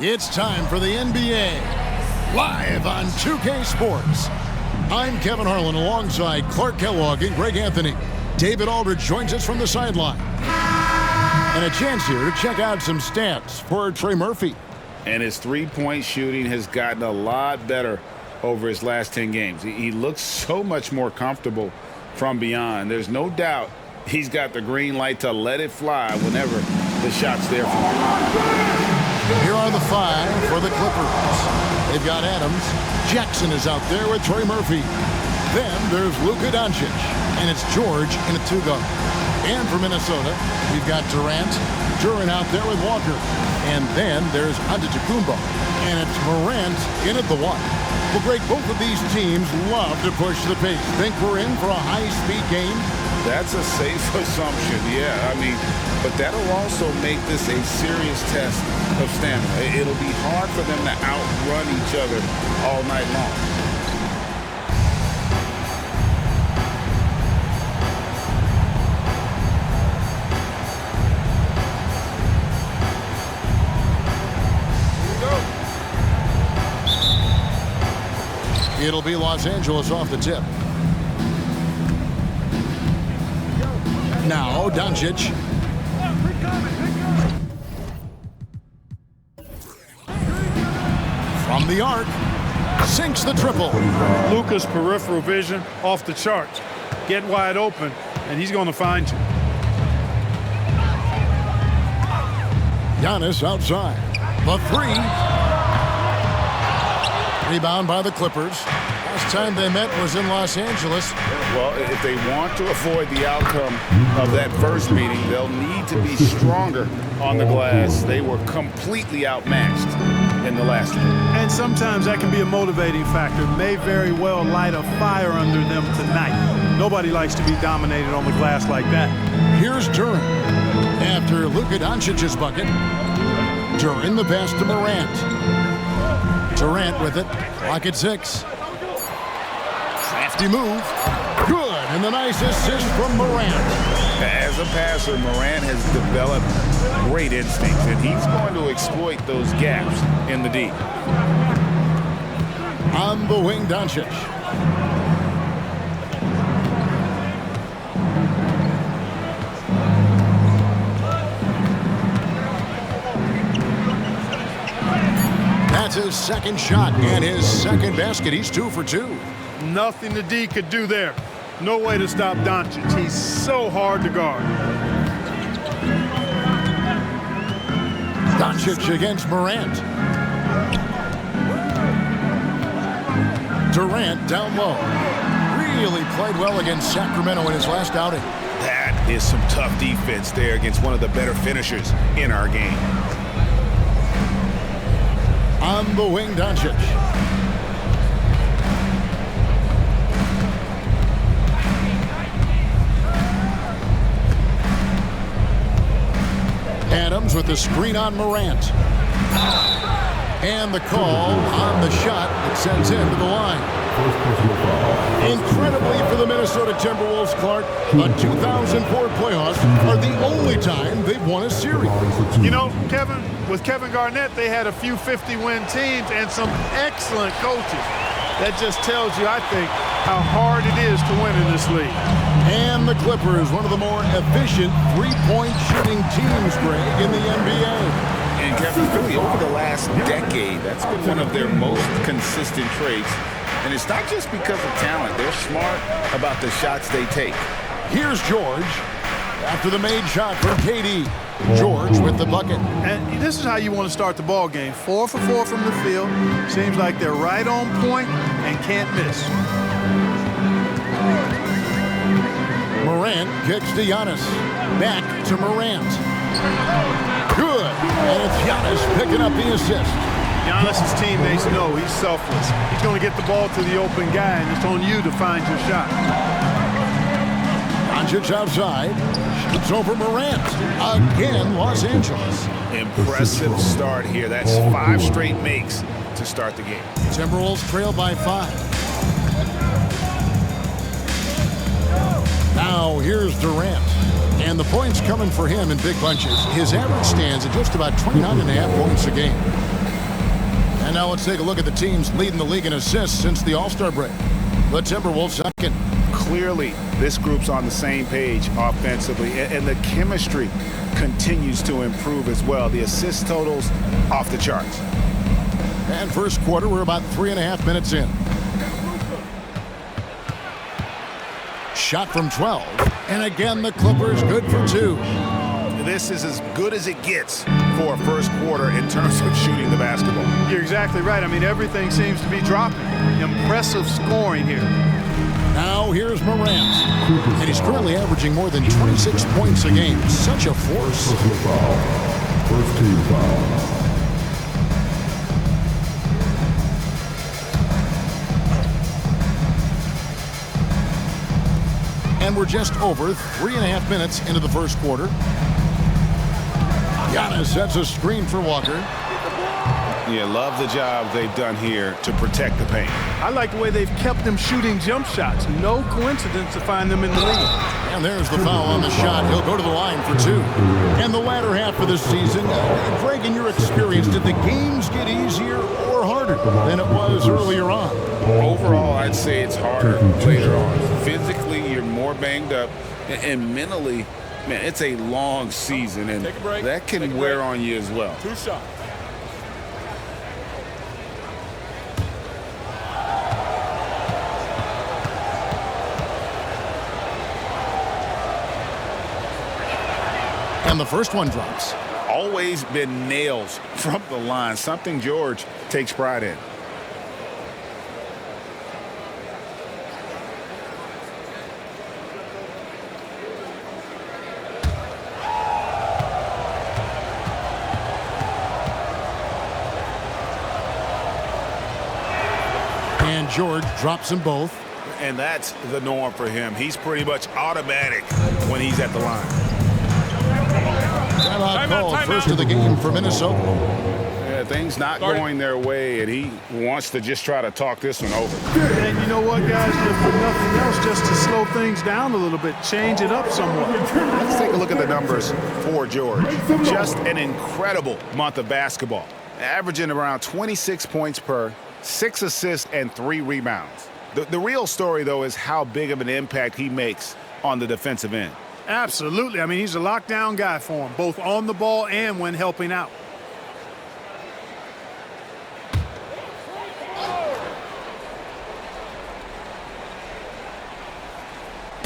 It's time for the NBA, live on 2K Sports. I'm Kevin Harlan alongside Clark Kellogg and Greg Anthony. David Aldridge joins us from the sideline. And a chance here to check out some stats for Trey Murphy. And his three-point shooting has gotten a lot better over his last 10 games. He looks so much more comfortable from beyond. There's no doubt he's got the green light to let it fly whenever the shot's there for him. Here are the five for the Clippers. They've got Adams. Jackson is out there with Trey Murphy. Then there's Luka Doncic, and it's George in a two-guard. And for Minnesota, we've got Durant out there with Walker. And then there's Antetokounmpo, and it's Morant in at the one. Well, Greg, both of these teams love to push the pace. Think we're in for a high-speed game? That's a safe assumption, yeah. But that'll also make this a serious test of stamina. It'll be hard for them to outrun each other all night long. It'll be Los Angeles off the tip. Now, Doncic. From the arc, sinks the triple. Luka's peripheral vision off the charts. Get wide open, and he's going to find you. Giannis outside. The three. Rebound by the Clippers. Last time they met was in Los Angeles. Well, if they want to avoid the outcome of that first meeting, they'll need to be stronger on the glass. They were completely outmatched in the last one. And sometimes that can be a motivating factor. May very well light a fire under them tonight. Nobody likes to be dominated on the glass like that. Here's Duran. After Luka Doncic's bucket, Duran the pass to Morant. Durant with it. Clock at 6. Crafty move. Good. And the nice assist from Morant. As a passer, Morant has developed great instincts, and he's going to exploit those gaps in the D. On the wing, Doncic. That's his second shot and his second basket. He's 2 for 2. Nothing the D could do there. No way to stop Doncic. He's so hard to guard. Doncic against Morant. Durant down low. Really played well against Sacramento in his last outing. That is some tough defense there against one of the better finishers in our game. On the wing, Doncic. Adams with the screen on Morant. And the call on the shot that sends him to the line. Incredibly for the Minnesota Timberwolves, Clark, the 2004 playoffs are the only time they've won a series. You know, Kevin, with Kevin Garnett, they had a few 50-win teams and some excellent coaches. That just tells you, I think, how hard it is to win in this league. And the Clippers, one of the more efficient three-point shooting teams, Greg, in the NBA. And Kevin, really over the last decade, that's been one of their most consistent traits. And it's not just because of talent. They're smart about the shots they take. Here's George after the made shot from KD. George with the bucket. And this is how you want to start the ball game. 4 for 4 from the field. Seems like they're right on point and can't miss. Morant kicks to Giannis. Back to Morant. Good. And it's Giannis picking up the assist. Giannis' teammates know he's selfless. He's going to get the ball to the open guy, and it's on you to find your shot. Doncic outside. Shoots over Morant. Again, Los Angeles. Impressive start here. That's 5 straight makes to start the game. Timberwolves trail by 5. Now here's Durant. And the points coming for him in big bunches. His average stands at just about 29.5 points a game. And now let's take a look at the teams leading the league in assists since the All-Star break. The Timberwolves second. Clearly, this group's on the same page offensively, and the chemistry continues to improve as well. The assist totals off the charts. And first quarter, we're about 3.5 minutes in. Shot from 12. And again, the Clippers good for 2. This is as good as it gets for a first quarter in terms of shooting the basketball. You're exactly right. I mean, everything seems to be dropping. Impressive scoring here. Now here's Morant. And he's currently averaging more than 26 points a game. Such a force. First team foul. And we're just over 3.5 minutes into the first quarter. Giannis sets a screen for Walker. Yeah, love the job they've done here to protect the paint. I like the way they've kept them shooting jump shots. No coincidence to find them in the league. And there's the foul on the shot. He'll go to the line for 2. And the latter half of the season, Greg, in your experience, did the games get easier or harder than it was earlier on? Overall, I'd say it's harder later on. Physically, you're more banged up, and mentally, man, it's a long season, and that can wear on you as well. 2 shots. And the first one drops. Always been nails from the line, something George takes pride in. And George drops them both. And that's the norm for him. He's pretty much automatic when he's at the line. Timeout called. First of the game for Minnesota. Yeah, things not going their way, and he wants to just try to talk this one over. And you know what, guys? If for nothing else, just to slow things down a little bit, change it up somewhat. Let's take a look at the numbers for George. Just an incredible month of basketball. Averaging around 26 points per, 6 assists, and 3 rebounds. The real story, though, is how big of an impact he makes on the defensive end. Absolutely. I mean, he's a lockdown guy for him, both on the ball and when helping out.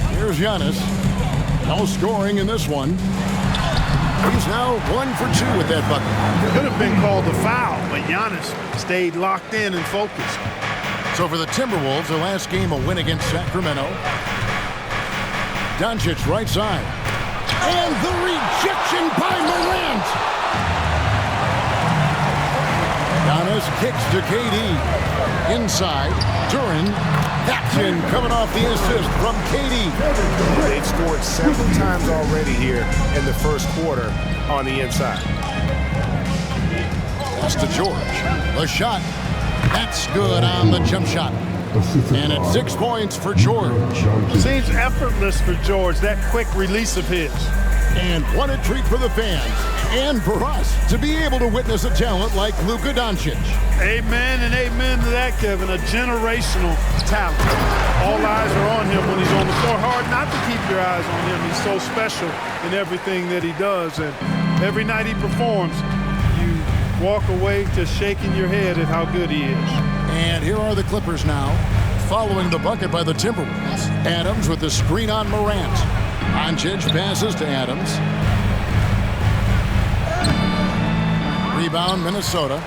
Here's Giannis. No scoring in this one. He's now 1 for 2 with that bucket. Could have been called a foul, but Giannis stayed locked in and focused. So for the Timberwolves, their last game a win against Sacramento. Doncic right side. And the rejection by Morant. Giannis kicks to KD. Inside, Duran. That's in, coming off the assist from KD. They've scored several times already here in the first quarter on the inside. Pass to George. The shot. That's good on the jump shot. And it's 6 points for George. Seems effortless for George, that quick release of his. And what a treat for the fans and for us to be able to witness a talent like Luka Doncic. Amen and amen to that, Kevin. A generational talent. All eyes are on him when he's on the floor. Hard not to keep your eyes on him. He's so special in everything that he does. And every night he performs, you walk away just shaking your head at how good he is. And here are the Clippers now, following the bucket by the Timberwolves. Adams with the screen on Morant. Doncic passes to Adams. Rebound, Minnesota.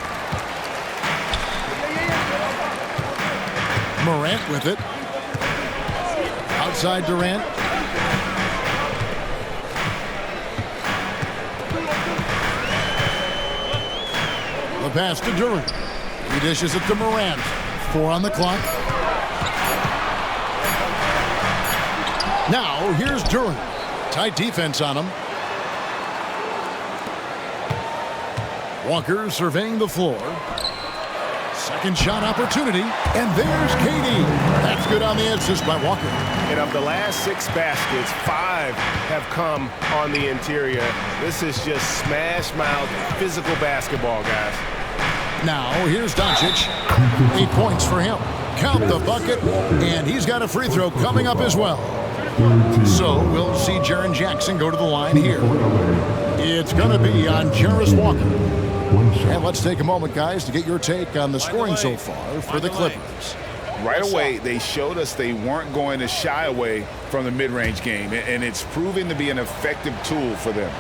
Morant with it. Outside Durant. The pass to Durant. He dishes it to Morant. 4 on the clock. Now, here's Durant. Tight defense on him. Walker surveying the floor. Second shot opportunity. And there's KD. That's good on the assist by Walker. And of the last 6 baskets, 5 have come on the interior. This is just smash mouth physical basketball, guys. Now, here's Doncic. 8 points for him. Count the bucket, and he's got a free throw coming up as well. So we'll see Jaren Jackson go to the line here. It's going to be on Jarris Walker. And let's take a moment, guys, to get your take on the scoring so far for the Clippers. Right away, they showed us they weren't going to shy away from the mid-range game, and it's proving to be an effective tool for them.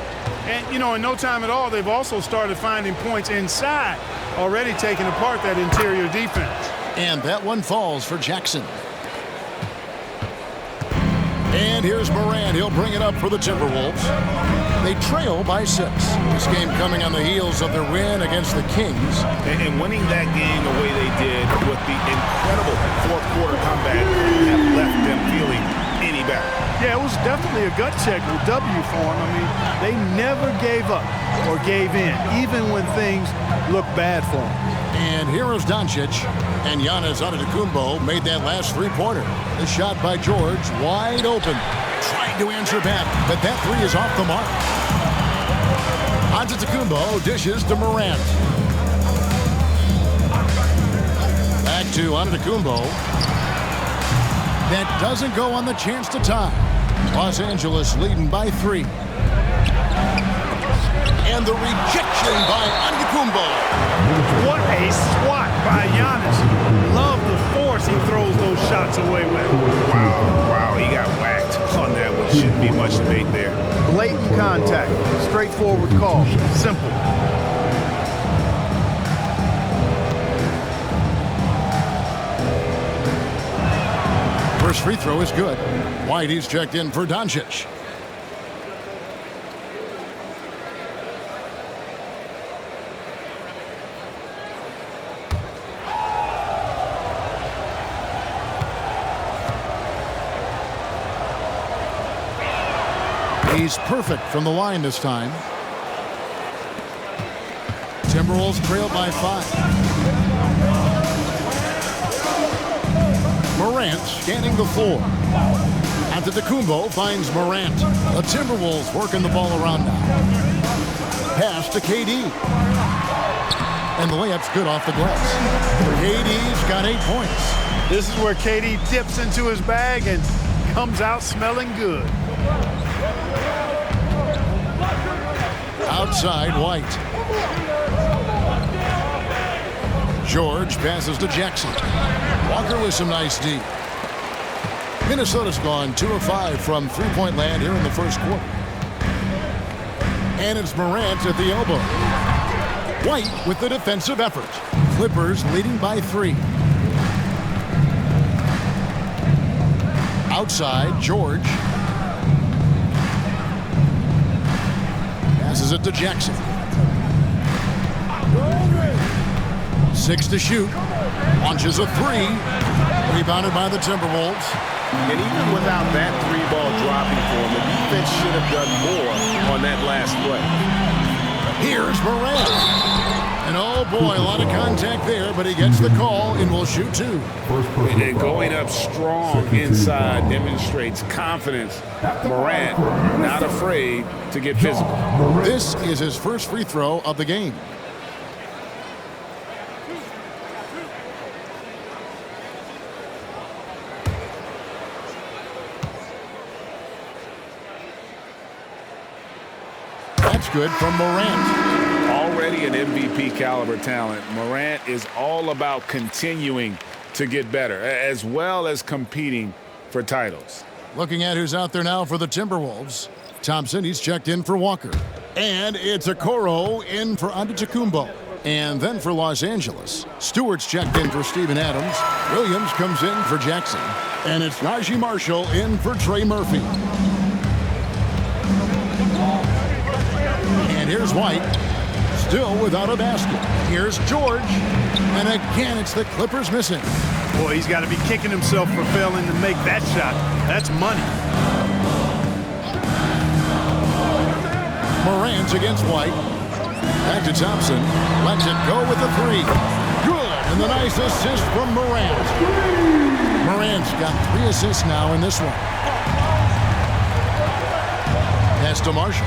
And, you know, in no time at all, they've also started finding points inside, already taking apart that interior defense. And that one falls for Jackson. And here's Morant. He'll bring it up for the Timberwolves. They trail by 6. This game coming on the heels of their win against the Kings. And winning that game the way they did with the incredible fourth-quarter comeback have left them feeling any better. Yeah, it was definitely a gut check with W for them. I mean, they never gave up or gave in, even when things looked bad for them. And here is Doncic, and Giannis Antetokounmpo made that last three-pointer. The shot by George, wide open. Trying to answer back, but that three is off the mark. Antetokounmpo dishes to Morant. Back to Antetokounmpo. That doesn't go on the chance to tie. Los Angeles leading by 3. And the rejection by Antetokounmpo. What a swat by Giannis. Love the force he throws those shots away with. Wow, he got whacked on that one. Shouldn't be much debate there. Blatant contact. Straightforward call. Simple. First free throw is good. Whitey's checked in for Doncic. He's perfect from the line this time. Timberwolves trail by 5. Morant scanning the floor. Antetokounmpo finds Morant. The Timberwolves working the ball around now. Pass to KD. And the layup's good off the glass. KD's got 8 points. This is where KD dips into his bag and comes out smelling good. Outside, White. George passes to Jackson. Walker with some nice D. Minnesota's gone 2 of 5 from three-point land here in the first quarter. And it's Morant at the elbow. White with the defensive effort. Clippers leading by 3. Outside, George. Passes it to Jackson. 6 to shoot. Launches a 3. Rebounded by the Timberwolves. And even without that 3-ball dropping for him, the defense should have done more on that last play. Here's Morant. And oh boy, a lot of contact there, but he gets the call and will shoot 2. And going up strong inside demonstrates confidence. Morant not afraid to get physical. This is his first free throw of the game. That's good from Morant. Already an MVP caliber talent, Morant is all about continuing to get better, as well as competing for titles. Looking at who's out there now for the Timberwolves. Thompson, he's checked in for Walker. And it's Okoro in for Antetokounmpo. And then for Los Angeles, Stewart's checked in for Steven Adams. Williams comes in for Jackson. And it's Najee Marshall in for Trey Murphy. And here's White, still without a basket. Here's George. And again, it's the Clippers missing. Boy, he's got to be kicking himself for failing to make that shot. That's money. Morant against White. Back to Thompson. Lets it go with the 3. Good. And the nice assist from Morant. Morant's got 3 assists now in this one. Pass to Marshall.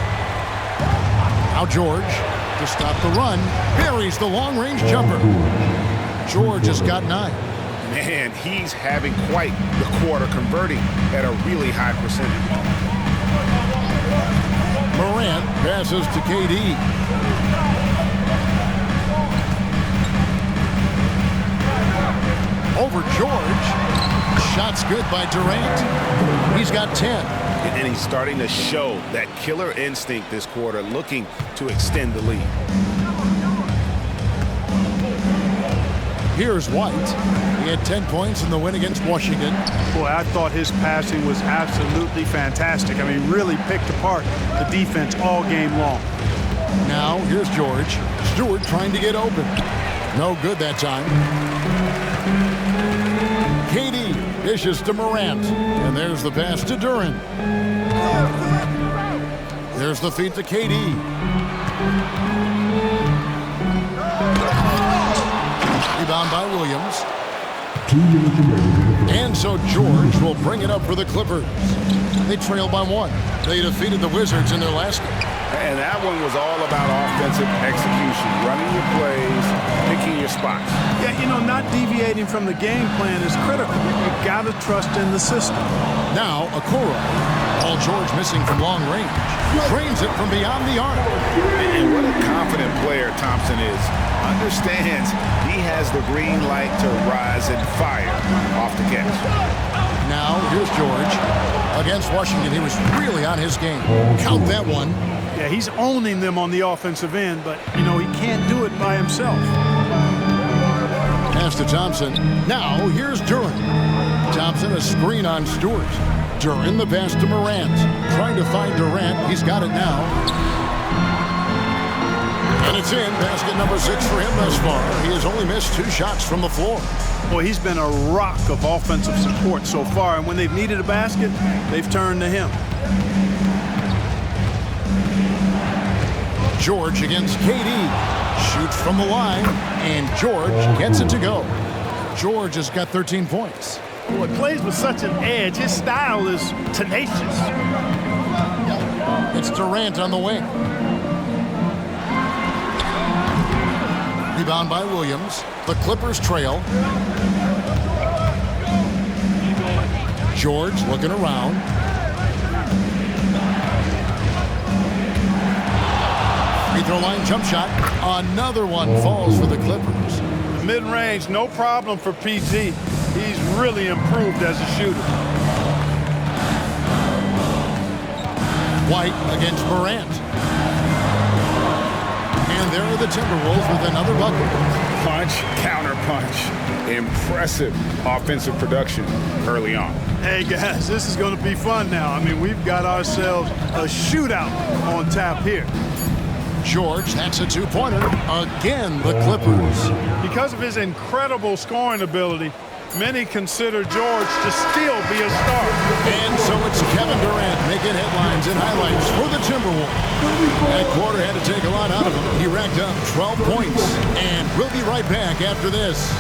Now George. to stop the run. Buries the long-range jumper. George has got 9. Man, he's having quite the quarter, converting at a really high percentage. Morant passes to KD. Over George. Shot's good by Durant. He's got 10. And he's starting to show that killer instinct this quarter, looking to extend the lead. Here's White. He had 10 points in the win against Washington. Boy, I thought his passing was absolutely fantastic. I mean, really picked apart the defense all game long. Now, here's George. Stewart trying to get open. No good that time. KD dishes to Morant. And there's the pass to Duran. There's the feed to KD. Rebound by Williams. 2 minutes remaining. And so George will bring it up for the Clippers. They trail by 1. They defeated the Wizards in their last game. And that one was all about offensive execution, running your plays, picking your spots. Yeah, you know, not deviating from the game plan is critical. You got to trust in the system. Now, Okoro. All George missing from long range. Drains it from beyond the arc. And what a confident player Thompson is. Understands he has the green light to rise and fire off the catch. Now, here's George. Against Washington, he was really on his game. Count that one. Yeah, he's owning them on the offensive end, but, you know, he can't do it by himself. Pass to Thompson. Now, here's Duran. Thompson, a screen on Stewart. Duran, the pass to Morant. Trying to find Durant. He's got it now. And it's in. Basket number 6 for him thus far. He has only missed 2 shots from the floor. Boy, he's been a rock of offensive support so far, and when they've needed a basket, they've turned to him. George against KD. Shoots from the line, and George gets it to go. George has got 13 points. Boy, plays with such an edge. His style is tenacious. It's Durant on the wing. Rebound by Williams. The Clippers trail. George looking around. Free throw line jump shot. Another one falls for the Clippers. Mid-range, no problem for PG. He's really improved as a shooter. White against Morant. And there are the Timberwolves with another bucket. Punch, counter punch. Impressive offensive production early on. Hey, guys, this is going to be fun now. I mean, we've got ourselves a shootout on tap here. George, that's a 2-pointer. Again, the Clippers. Because of his incredible scoring ability, many consider George to still be a star. And so it's Kevin Durant making headlines and highlights for the Timberwolves. That quarter had to take a lot out of him. He racked up 12 points. And we'll be right back after this.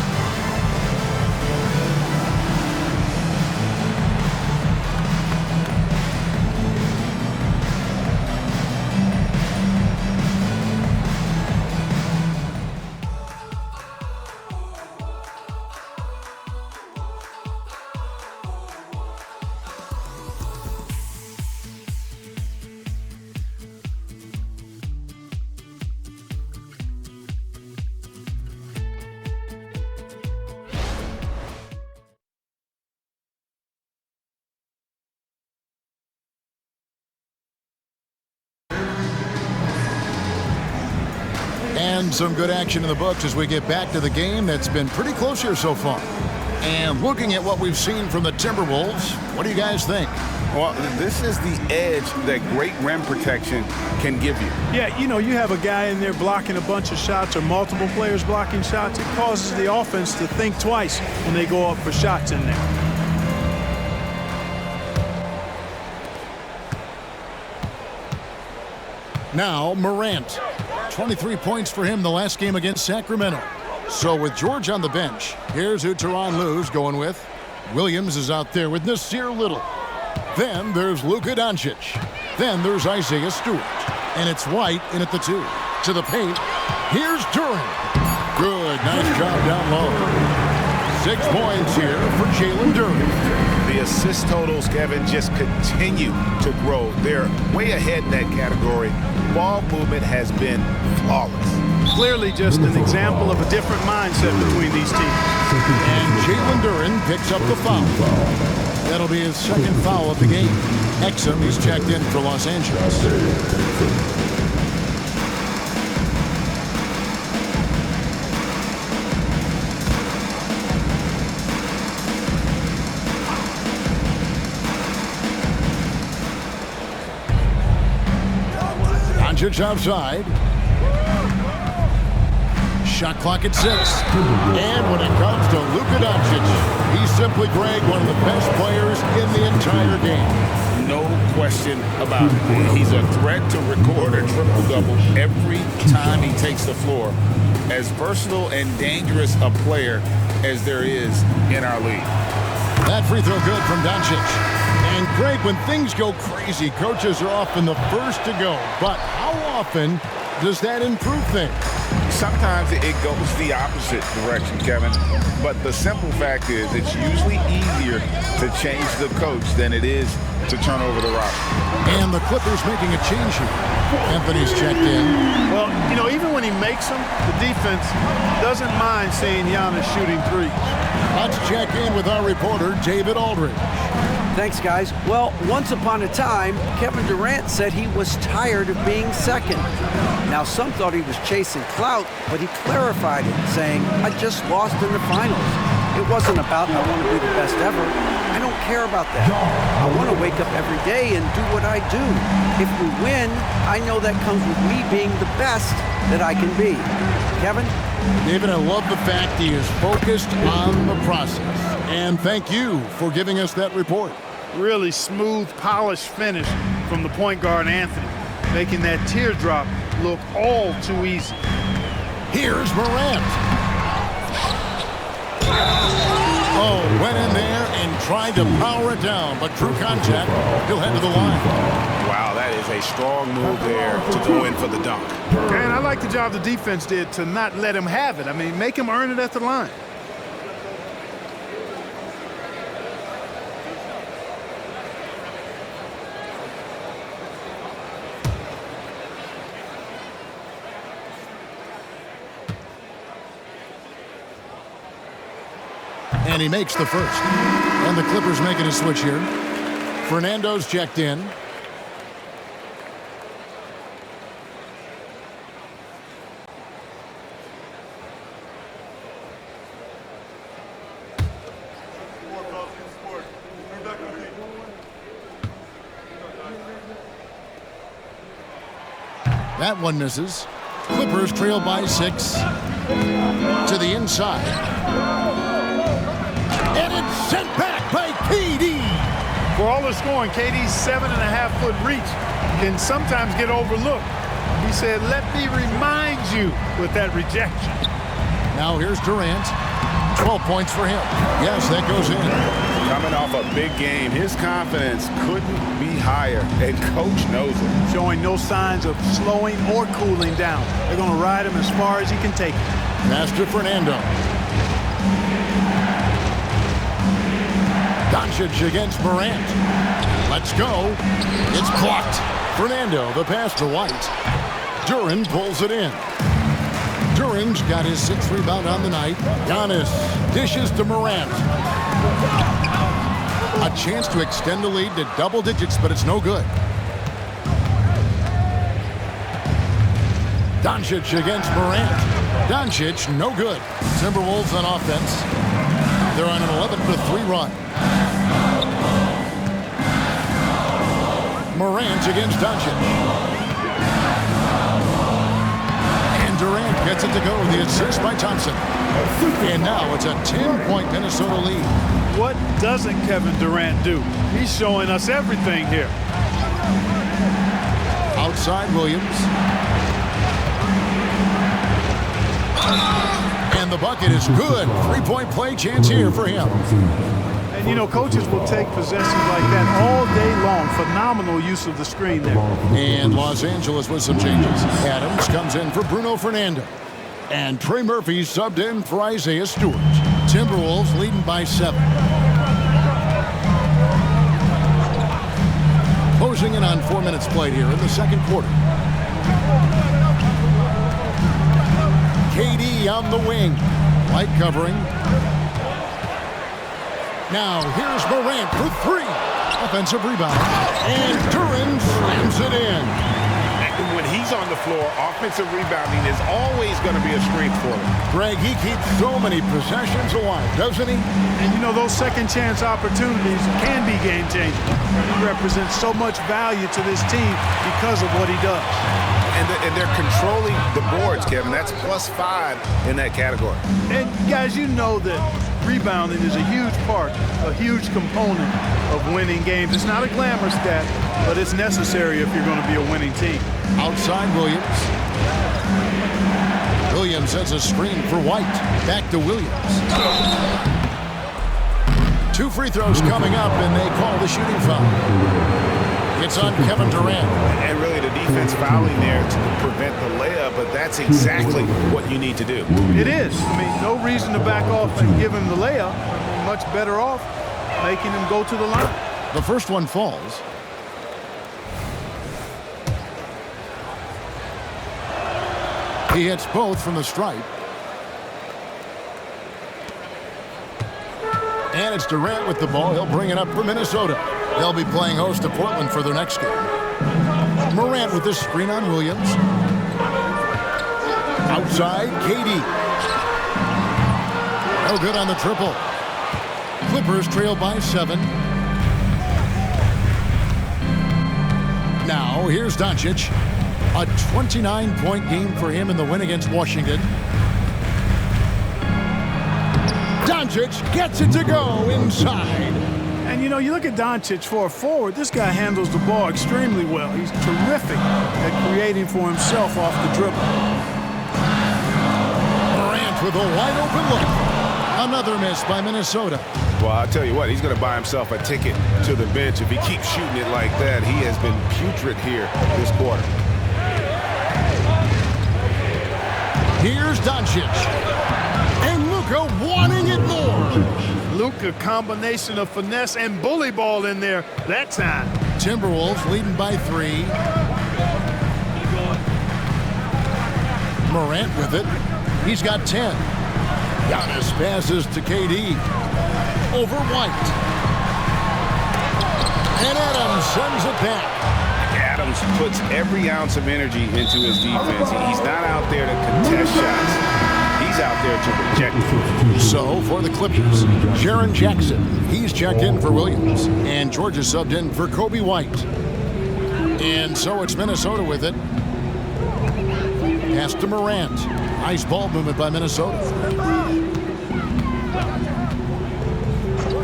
And some good action in the books as we get back to the game that's been pretty close here so far. And looking at what we've seen from the Timberwolves, what do you guys think? Well, this is the edge that great rim protection can give you. Yeah, you know, you have a guy in there blocking a bunch of shots or multiple players blocking shots. It causes the offense to think twice when they go up for shots in there. Now, Morant. 23 points for him the last game against Sacramento. So with George on the bench, here's who Tyronn Lue's going with. Williams is out there with Nasir Little. Then there's Luka Doncic. Then there's Isaiah Stewart. And it's White in at the 2. To the paint. Here's Durant. Good. Nice job down low. 6 points here for Jalen Durant. The assist totals, Kevin, just continue to grow. They're way ahead in that category. Ball movement has been flawless. Clearly just an example of a different mindset between these teams. And Jalen Durant picks up the foul. That'll be his 2nd foul of the game. Exum is checked in for Los Angeles. Doncic outside. Shot clock at 6. And when it comes to Luka Doncic, he's simply, Greg, one of the best players in the entire game. No question about it. He's a threat to record a triple-double every time he takes the floor. As versatile and dangerous a player as there is in our league. That free throw good from Doncic. And Greg, when things go crazy, coaches are often the first to go. But how often does that improve things? Sometimes it goes the opposite direction, Kevin. But the simple fact is it's usually easier to change the coach than it is to turn over the rock. And the Clippers making a change here. Anthony's checked in. Well, you know, even when he makes them, the defense doesn't mind seeing Giannis shooting threes. Let's check in with our reporter, David Aldridge. Thanks, guys. Well, once upon a time, Kevin Durant said he was tired of being second. Now, some thought he was chasing clout, but he clarified it, saying, I just lost in the finals. It wasn't about I want to be the best ever. I don't care about that. I want to wake up every day and do what I do. If we win, I know that comes with me being the best that I can be. Kevin? David, I love the fact he is focused on the process. And thank you for giving us that report. Really smooth, polished finish from the point guard, Anthony, making that teardrop look all too easy. Here's Morant. Oh, went in there and tried to power it down, but drew contact. He'll head to the line. Wow, that is a strong move there to go in for the dunk. And I like the job the defense did to not let him have it. I mean, make him earn it at the line. And he makes the first. And the Clippers making a switch here. Fernando's checked in. That one misses. Clippers trail by 6 to the inside. And it's sent back by KD. For all the scoring, KD's 7.5-foot reach can sometimes get overlooked. He said, let me remind you with that rejection. Now here's Durant. 12 points for him. Yes, that goes in. Coming off a big game, his confidence couldn't be higher, and coach knows it. Showing no signs of slowing or cooling down. They're going to ride him as far as he can take it. Pass to Fernando. Doncic against Morant. Let's go. It's blocked. Fernando, the pass to White. Duran pulls it in. Duran's got his 6th rebound on the night. Giannis dishes to Morant. A chance to extend the lead to double digits, but it's no good. Doncic against Morant. Doncic, no good. Timberwolves on offense. They're on an 11-3 run. Morant against Doncic. And Durant gets it to go. The assist by Thompson. And now it's a 10-point Minnesota lead. What doesn't Kevin Durant do? He's showing us everything here. Outside Williams. And the bucket is good. 3-point play chance here for him. And, you know, coaches will take possessions like that all day long. Phenomenal use of the screen there. And Los Angeles with some changes. Adams comes in for Bruno Fernando. And Trey Murphy subbed in for Isaiah Stewart. Timberwolves leading by 7. Closing in on 4 minutes played here in the second quarter. KD on the wing. Light covering. Now here's Morant for 3. Offensive rebound. And Duran slams it in. And when he's on the floor, offensive rebounding is always going to be a strength for him. Greg, he keeps so many possessions alive, doesn't he? And, you know, those second chance opportunities can be game-changing. He represents so much value to this team because of what he does. And they're controlling the boards, Kevin. That's +5 in that category. And, guys, you know that rebounding is a huge part, a huge component of winning games. It's not a glamour stat, but it's necessary if you're going to be a winning team. Outside Williams. Williams has a screen for White. Back to Williams. 2 free throws coming up, and they call the shooting foul. It's on Kevin Durant. And really the defense fouling there to prevent the layup, but that's exactly what you need to do. It is. I mean, no reason to back off and give him the layup. Much better off making him go to the line. The first one falls. He hits both from the stripe. And it's Durant with the ball. He'll bring it up for Minnesota. They'll be playing host to Portland for their next game. Morant with this screen on Williams. Outside, KD. No good on the triple. Clippers trail by 7. Now, here's Doncic. A 29-point game for him in the win against Washington. Doncic gets it to go inside. And, you know, you look at Doncic for a forward, this guy handles the ball extremely well. He's terrific at creating for himself off the dribble. Morant with a wide-open look. Another miss by Minnesota. Well, I'll tell you what, he's going to buy himself a ticket to the bench. If he keeps shooting it like that, he has been putrid here this quarter. Here's Doncic. And Luka wanting it more. Luka, combination of finesse and bully ball in there that time. Timberwolves leading by 3. Morant with it. He's got 10. Giannis passes to KD. Over White. And Adams sends it back. Adams puts every ounce of energy into his defense. He's not out there to contest shots. He's out there to reject it. So for the Clippers, Jaren Jackson. He's checked in for Williams. And Georgia subbed in for Kobe White. And so it's Minnesota with it. Pass to Morant. Nice ball movement by Minnesota.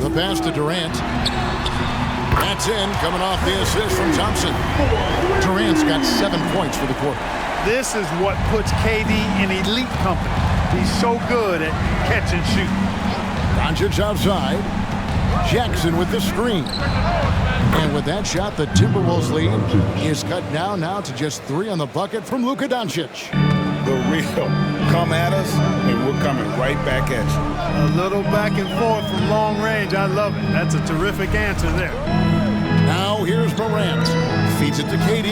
The pass to Durant. That's in, coming off the assist from Thompson. Durant's got 7 points for the quarter. This is what puts KD in elite company. He's so good at catch and shoot. Doncic outside. Jackson with the screen. And with that shot, the Timberwolves lead is cut down now to just 3 on the bucket from Luka Doncic. The real come at us, and we're coming right back at you. A little back and forth from long range. I love it. That's a terrific answer there. Now here's Morant. Feeds it to KD.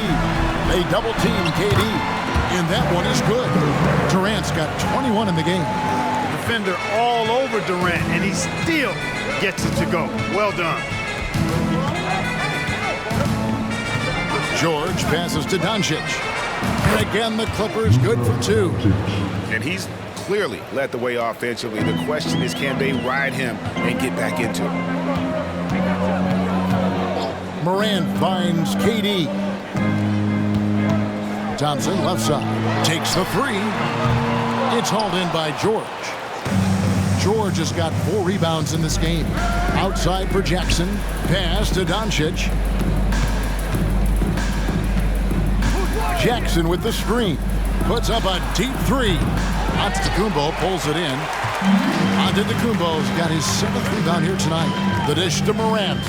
They double team KD. And that one is good. Durant's got 21 in the game. Defender all over Durant, and he still gets it to go. Well done. George passes to Doncic. And again, the Clippers good for 2. And he's clearly led the way offensively. The question is, can they ride him and get back into it? Morant finds KD. Thompson left side. Takes the 3. It's hauled in by George. George has got 4 rebounds in this game. Outside for Jackson. Pass to Doncic. Jackson with the screen. Puts up a deep 3. Antetokounmpo pulls it in. Antetokounmpo's got his 7th rebound here tonight. The dish to Morant.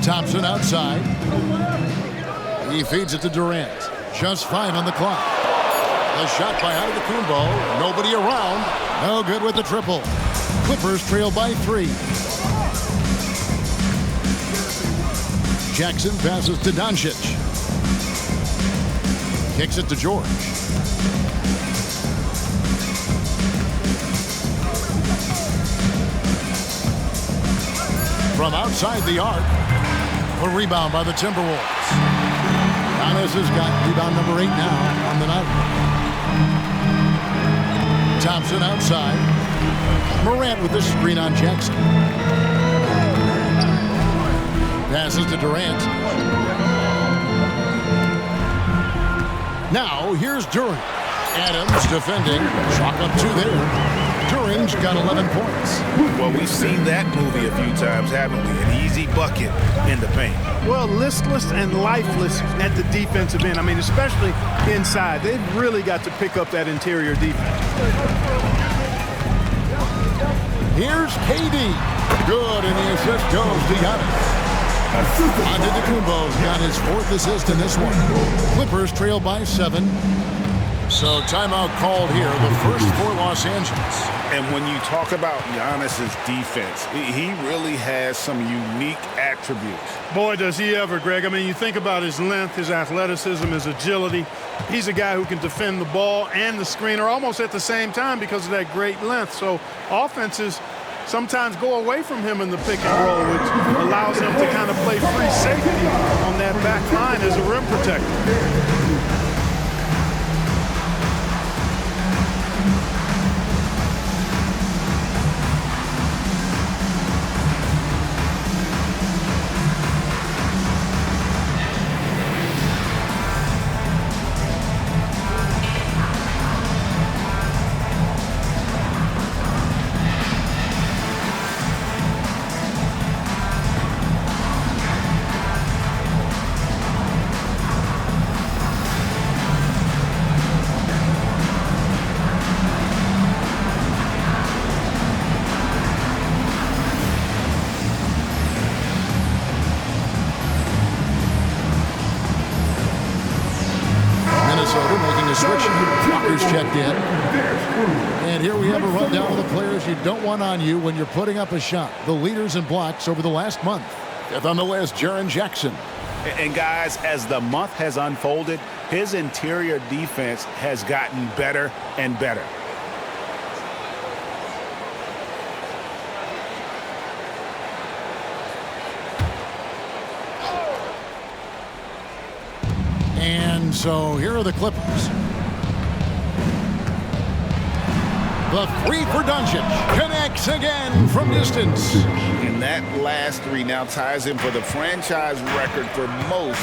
Thompson outside. He feeds it to Durant. Just 5 on the clock. The shot by Antetokounmpo. Nobody around. No good with the triple. Clippers trail by 3. Jackson passes to Doncic. Kicks it to George. From outside the arc. A rebound by the Timberwolves. Giannis has got rebound number 8 now on the night. Thompson outside. Morant with the screen on Jackson. Passes to Durant. Now here's Durant. Adams defending. Chalk up 2 there. Durant's got 11 points. Well, we've seen that movie a few times, haven't we? An easy bucket in the paint. Well, listless and lifeless at the defensive end. I mean, especially inside. They've really got to pick up that interior defense. Here's KD. Good, and the assist goes to Giannis. Antetokounmpo's got his 4th assist in this one. Clippers trail by 7. So timeout called here, the first for Los Angeles. And when you talk about Giannis's defense, he really has some unique attributes. Boy, does he ever, Greg. I mean, you think about his length, his athleticism, his agility. He's a guy who can defend the ball and the screener almost at the same time because of that great length. So offenses sometimes go away from him in the pick and roll, which allows him to kind of play free safety on that back line as a rim protector. Checked in. And here we have a rundown of the players you don't want on you when you're putting up a shot. The leaders in blocks over the last month. 5th on the list, Jaren Jackson. And guys, as the month has unfolded, his interior defense has gotten better and better. And so here are the Clippers. The 3 for Doncic. Connects again from distance. And that last 3 now ties him for the franchise record for most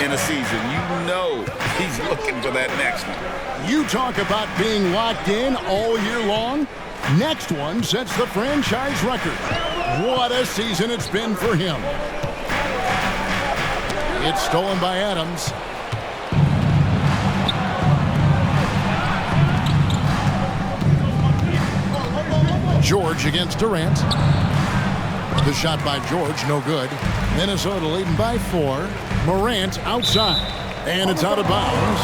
in a season. You know he's looking for that next one. You talk about being locked in all year long. Next one sets the franchise record. What a season it's been for him. It's stolen by Adams. George against Durant. The shot by George, no good. Minnesota leading by 4. Morant outside. And it's out of bounds.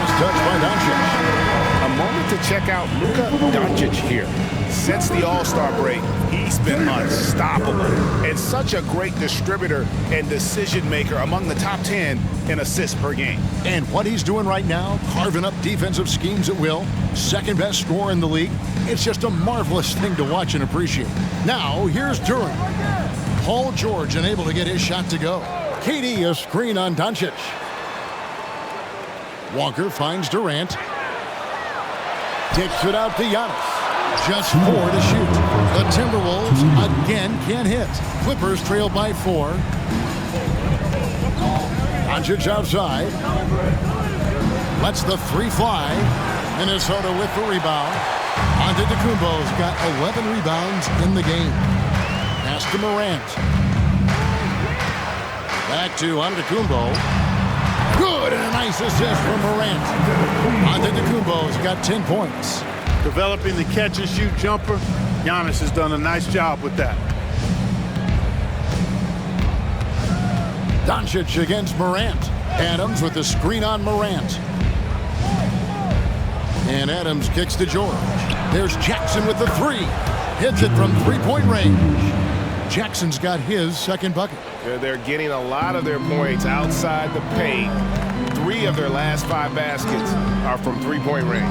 It's touched by Doncic. A moment to check out Luka Doncic here. Since the All-Star break, he's been unstoppable and such a great distributor and decision maker among the top 10 in assists per game. And what he's doing right now, carving up defensive schemes at will, 2nd best scorer in the league. It's just a marvelous thing to watch and appreciate. Now, here's Durant. Paul George unable to get his shot to go. KD a screen on Doncic. Walker finds Durant. Takes it out to Giannis. Just 4 to shoot. The Timberwolves again can't hit. Clippers trail by 4. Doncic outside. Lets the 3 fly. Minnesota with the rebound. Antetokounmpo's got 11 rebounds in the game. Pass to Morant. Back to Antetokounmpo. Good, and a nice assist from Morant. Antetokounmpo's got 10 points. Developing the catch-and-shoot jumper, Giannis has done a nice job with that. Doncic against Morant. Adams with the screen on Morant. And Adams kicks to George. There's Jackson with the three. Hits it from three-point range. Jackson's got his second bucket. They're getting a lot of their points outside the paint. 3 of their last 5 baskets are from three-point range.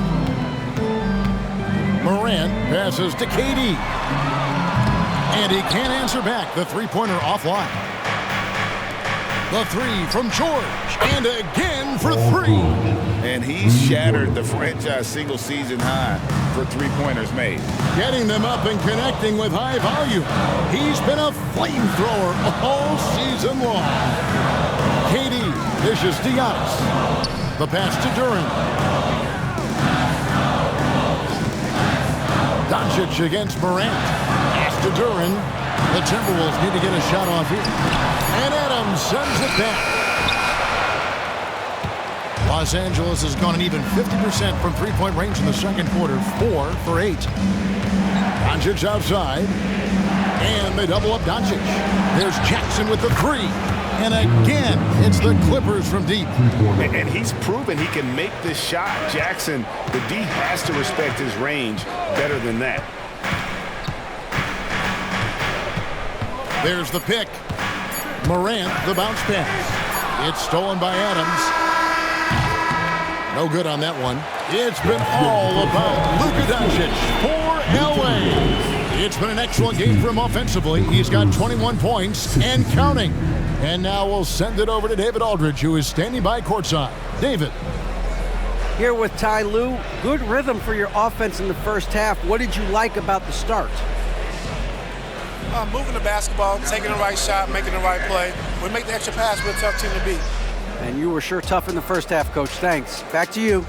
Morant passes to KD. And he can't answer back. The three-pointer offline. The three from George. And again for 3. And he shattered the franchise single-season high for three-pointers made. Getting them up and connecting with high volume. He's been a flamethrower all season long. KD dishes to Giannis. The pass to Durant. Doncic against Morant. Pass to Durant. The Timberwolves need to get a shot off here. And Adams sends it back. Los Angeles has gone an even 50% from three-point range in the second quarter, 4 for 8. Doncic outside, and they double up Doncic. There's Jackson with the three, and again, it's the Clippers from deep. And he's proven he can make this shot. Jackson, the D has to respect his range better than that. There's the pick. Morant, the bounce pass. It's stolen by Adams. No good on that one. It's been all about Luka Doncic for LA. It's been an excellent game for him offensively. He's got 21 points and counting. And now we'll send it over to David Aldridge, who is standing by courtside. David. Here with Ty Lue. Good rhythm for your offense in the first half. What did you like about the start? Moving the basketball, taking the right shot, making the right play. We make the extra pass, we're a tough team to beat. And you were sure tough in the first half, Coach. Thanks. Back to you.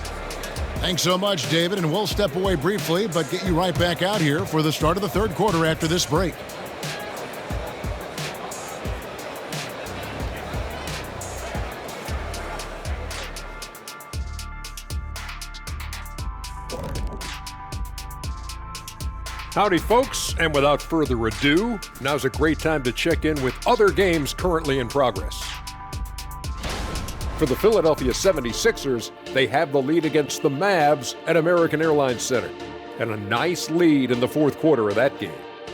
Thanks so much, David. And we'll step away briefly, but get you right back out here for the start of the third quarter after this break. Howdy, folks, and without further ado, now's a great time to check in with other games currently in progress. For the Philadelphia 76ers, they have the lead against the Mavs at American Airlines Center, and a nice lead in the fourth quarter of that game.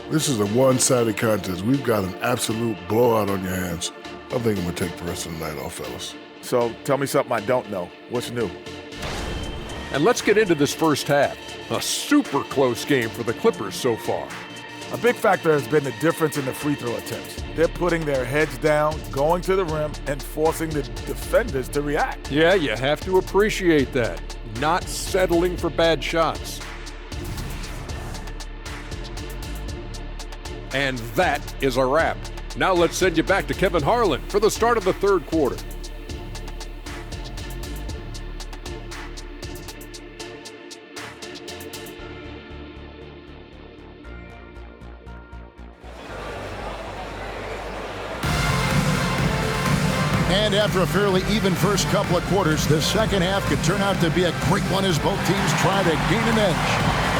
This is a one-sided contest. We've got an absolute blowout on your hands. I think I'm going to take the rest of the night off, fellas. So tell me something I don't know. What's new? And let's get into this first half. A super close game for the Clippers so far. A big factor has been the difference in the free throw attempts. They're putting their heads down, going to the rim, and forcing the defenders to react. Yeah, you have to appreciate that. Not settling for bad shots. And that is a wrap. Now let's send you back to Kevin Harlan for the start of the third quarter. And after a fairly even first couple of quarters, the second half could turn out to be a great one as both teams try to gain an edge.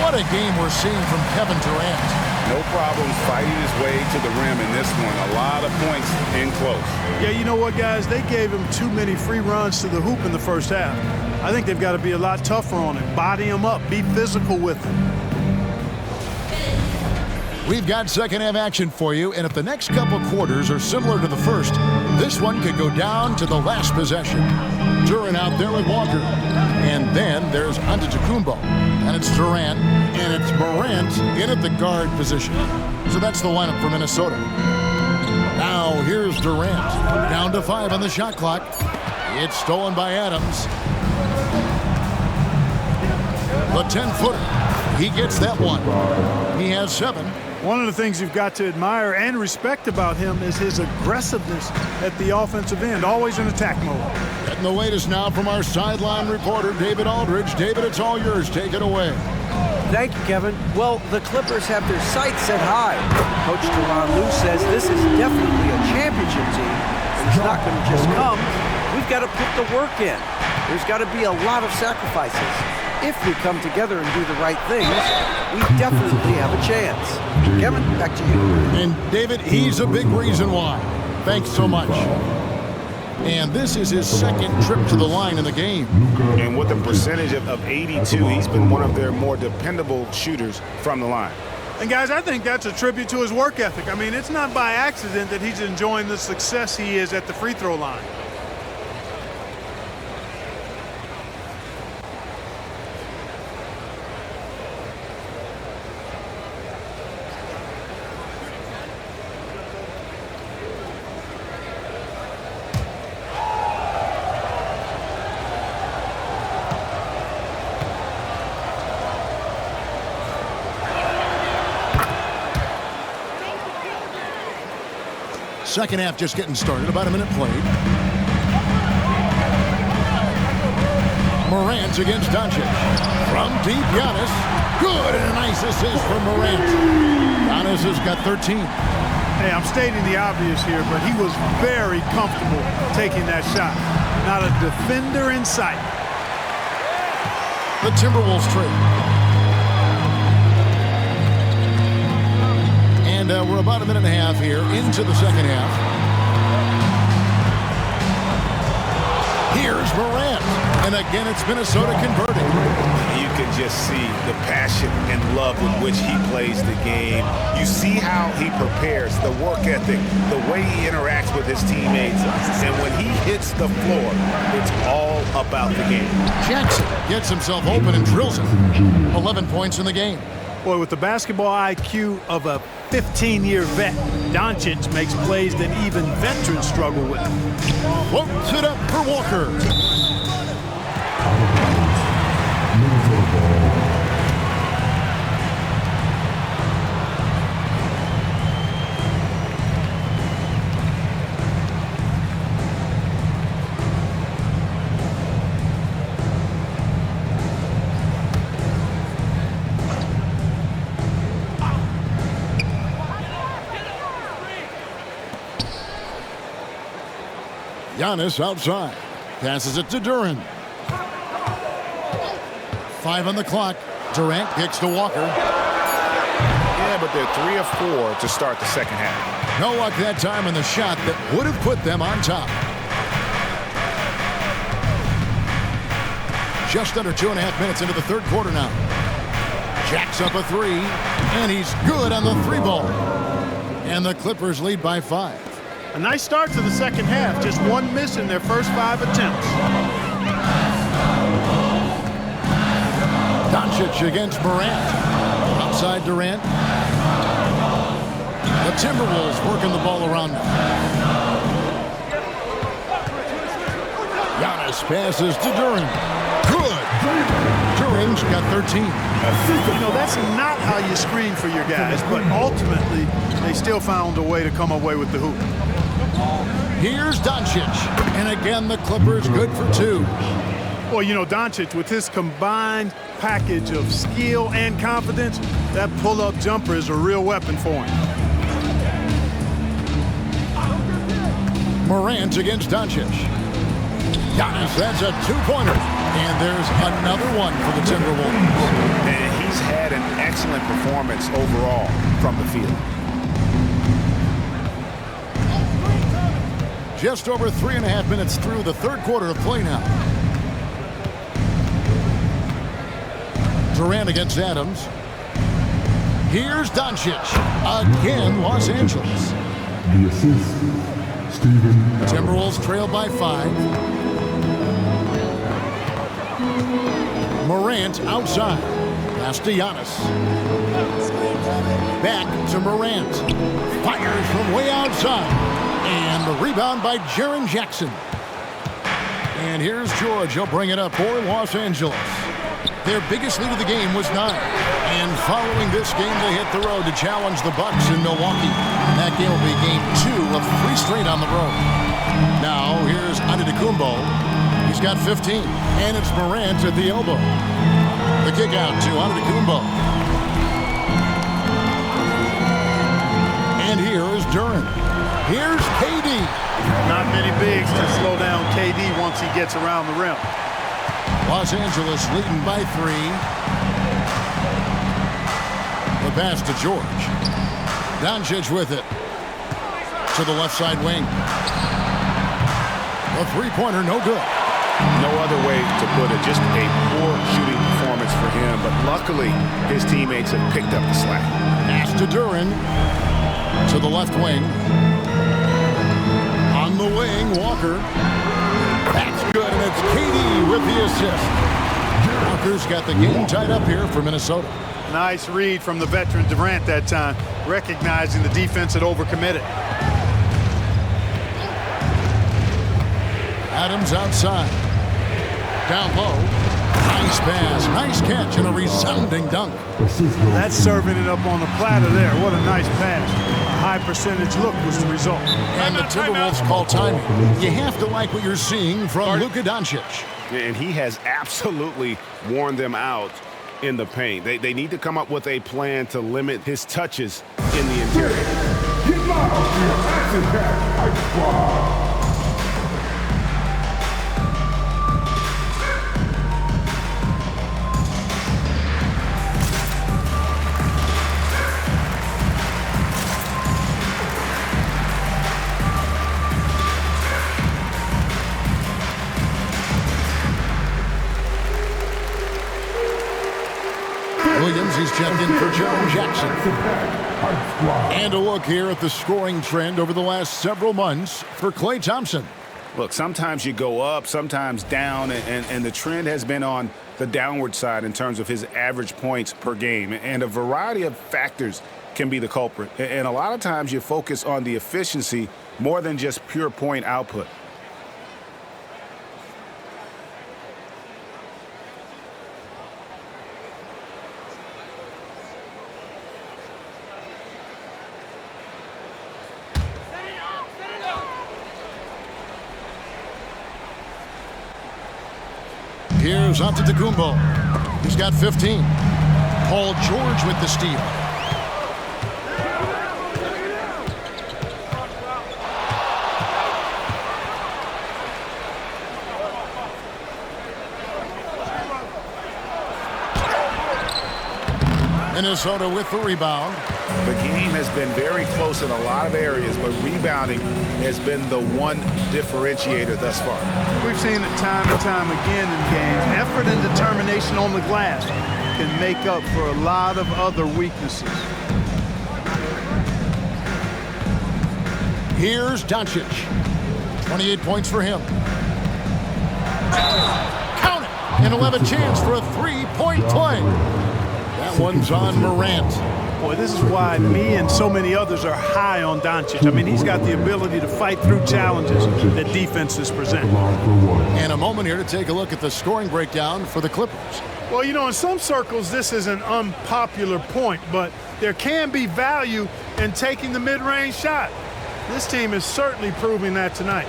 What a game we're seeing from Kevin Durant. No problems fighting his way to the rim in this one. A lot of points in close. Yeah, you know what, guys? They gave him too many free runs to the hoop in the first half. I think they've got to be a lot tougher on him. Body him up. Be physical with him. We've got second half action for you, and if the next couple quarters are similar to the first, this one could go down to the last possession. Durant out there with Walker. And then there's Antetokounmpo. And it's Durant, and it's Morant in at the guard position. So that's the lineup for Minnesota. Now here's Durant. Down to 5 on the shot clock. It's stolen by Adams. The 10-footer. He gets that one. He has 7. One of the things you've got to admire and respect about him is his aggressiveness at the offensive end, always in attack mode. Getting the latest now from our sideline reporter, David Aldridge. David, it's all yours. Take it away. Thank you, Kevin. Well, the Clippers have their sights set high. Coach Tyronn Lue says this is definitely a championship team. It's not going to just come. We we've got to put the work in. There's got to be a lot of sacrifices. If we come together and do the right things, we definitely have a chance. Kevin, back to you. And David, he's a big reason why. Thanks so much. And this is his second trip to the line in the game. And with a percentage of 82, he's been one of their more dependable shooters from the line. And guys, I think that's a tribute to his work ethic. I mean, it's not by accident that he's enjoying the success he is at the free throw line. Second half just getting started, about a minute played. Morant against Doncic. From deep, Giannis. Good, and a nice assist from Morant. Giannis has got 13. Hey, I'm stating the obvious here, but he was very comfortable taking that shot. Not a defender in sight. The Timberwolves trade. And we're about a minute and a half here into the second half. Here's Morant. And again, it's Minnesota converting. You can just see the passion and love with which he plays the game. You see how he prepares, the work ethic, the way he interacts with his teammates. And when he hits the floor, it's all about the game. Jackson gets himself open and drills it. 11 points in the game. Boy, with the basketball IQ of a 15-year vet, Doncic makes plays that even veterans struggle with. Floats it up for Walker. Giannis outside. Passes it to Durant. 5 on the clock. Durant kicks to Walker. Yeah, but they're 3 of 4 to start the second half. No luck that time on the shot that would have put them on top. Just under 2.5 minutes into the third quarter now. Jacks up a 3, and he's good on the 3 ball. And the Clippers lead by 5. A nice start to the second half. Just one miss in their first 5 attempts. Doncic against Morant. Outside Durant. The Timberwolves working the ball around them. Giannis passes to Durant. Good. Durant's got 13. You know, that's not how you screen for your guys, but ultimately, they still found a way to come away with the hoop. Here's Doncic. And again, the Clippers good for 2. Well, you know, Doncic, with his combined package of skill and confidence, that pull-up jumper is a real weapon for him. Morant against Doncic. Giannis, that's a 2-pointer. And there's another one for the Timberwolves. And he's had an excellent performance overall from the field. Just over 3.5 minutes through the third quarter of play now. Durant against Adams. Here's Doncic. Again, Los Angeles. The assist, Steven. Timberwolves trail by 5. Morant outside. Pass to Giannis. Back to Morant. Fires from way outside. And the rebound by Jaren Jackson. And here's George. He'll bring it up for Los Angeles. Their biggest lead of the game was 9. And following this game, they hit the road to challenge the Bucks in Milwaukee. And that game will be game 2 of 3 straight on the road. Now, here's Antetokounmpo. He's got 15. And it's Morant at the elbow. The kick out to Antetokounmpo. And here is Durant. Here's KD. Not many bigs to slow down KD gets around the rim. Los Angeles leading by 3. The pass to George. Doncic with it. To the left side wing. A three-pointer, no good. No other way to put it. Just a poor shooting performance for him. But luckily, his teammates have picked up the slack. Pass to Duran. To the left wing. On the wing, Walker. That's good, and it's KD with the assist. Walker's got the game tied up here for Minnesota. Nice read from the veteran Durant that time, recognizing the defense had overcommitted. Adams outside. Down low. Nice pass, nice catch, and a resounding dunk. That's serving it up on the platter there. What a nice pass. A high percentage look was the result. And the Timberwolves call timing. You have to like what you're seeing from Luka Doncic. And he has absolutely worn them out in the paint. They need to come up with a plan to limit his touches in the interior. Williams, he's checked in for John Jackson. And a look here at the scoring trend over the last several months for Klay Thompson. Look, sometimes you go up, sometimes down, and the trend has been on the downward side in terms of his average points per game. And a variety of factors can be the culprit. And a lot of times you focus on the efficiency more than just pure point output. Here's Antetokounmpo. He's got 15. Paul George with the steal. Minnesota with the rebound. The game has been very close in a lot of areas, but rebounding has been the one differentiator thus far. We've seen it time and time again in games. Effort and determination on the glass can make up for a lot of other weaknesses. Here's Doncic. 28 points for him. Count it! And he'll have a chance for a three-point play. That one's on Morant. Boy, this is why me and so many others are high on Doncic. I mean, he's got the ability to fight through challenges that defenses present. And a moment here to take a look at the scoring breakdown for the Clippers. Well, you know, in some circles, this is an unpopular point, but there can be value in taking the mid-range shot. This team is certainly proving that tonight.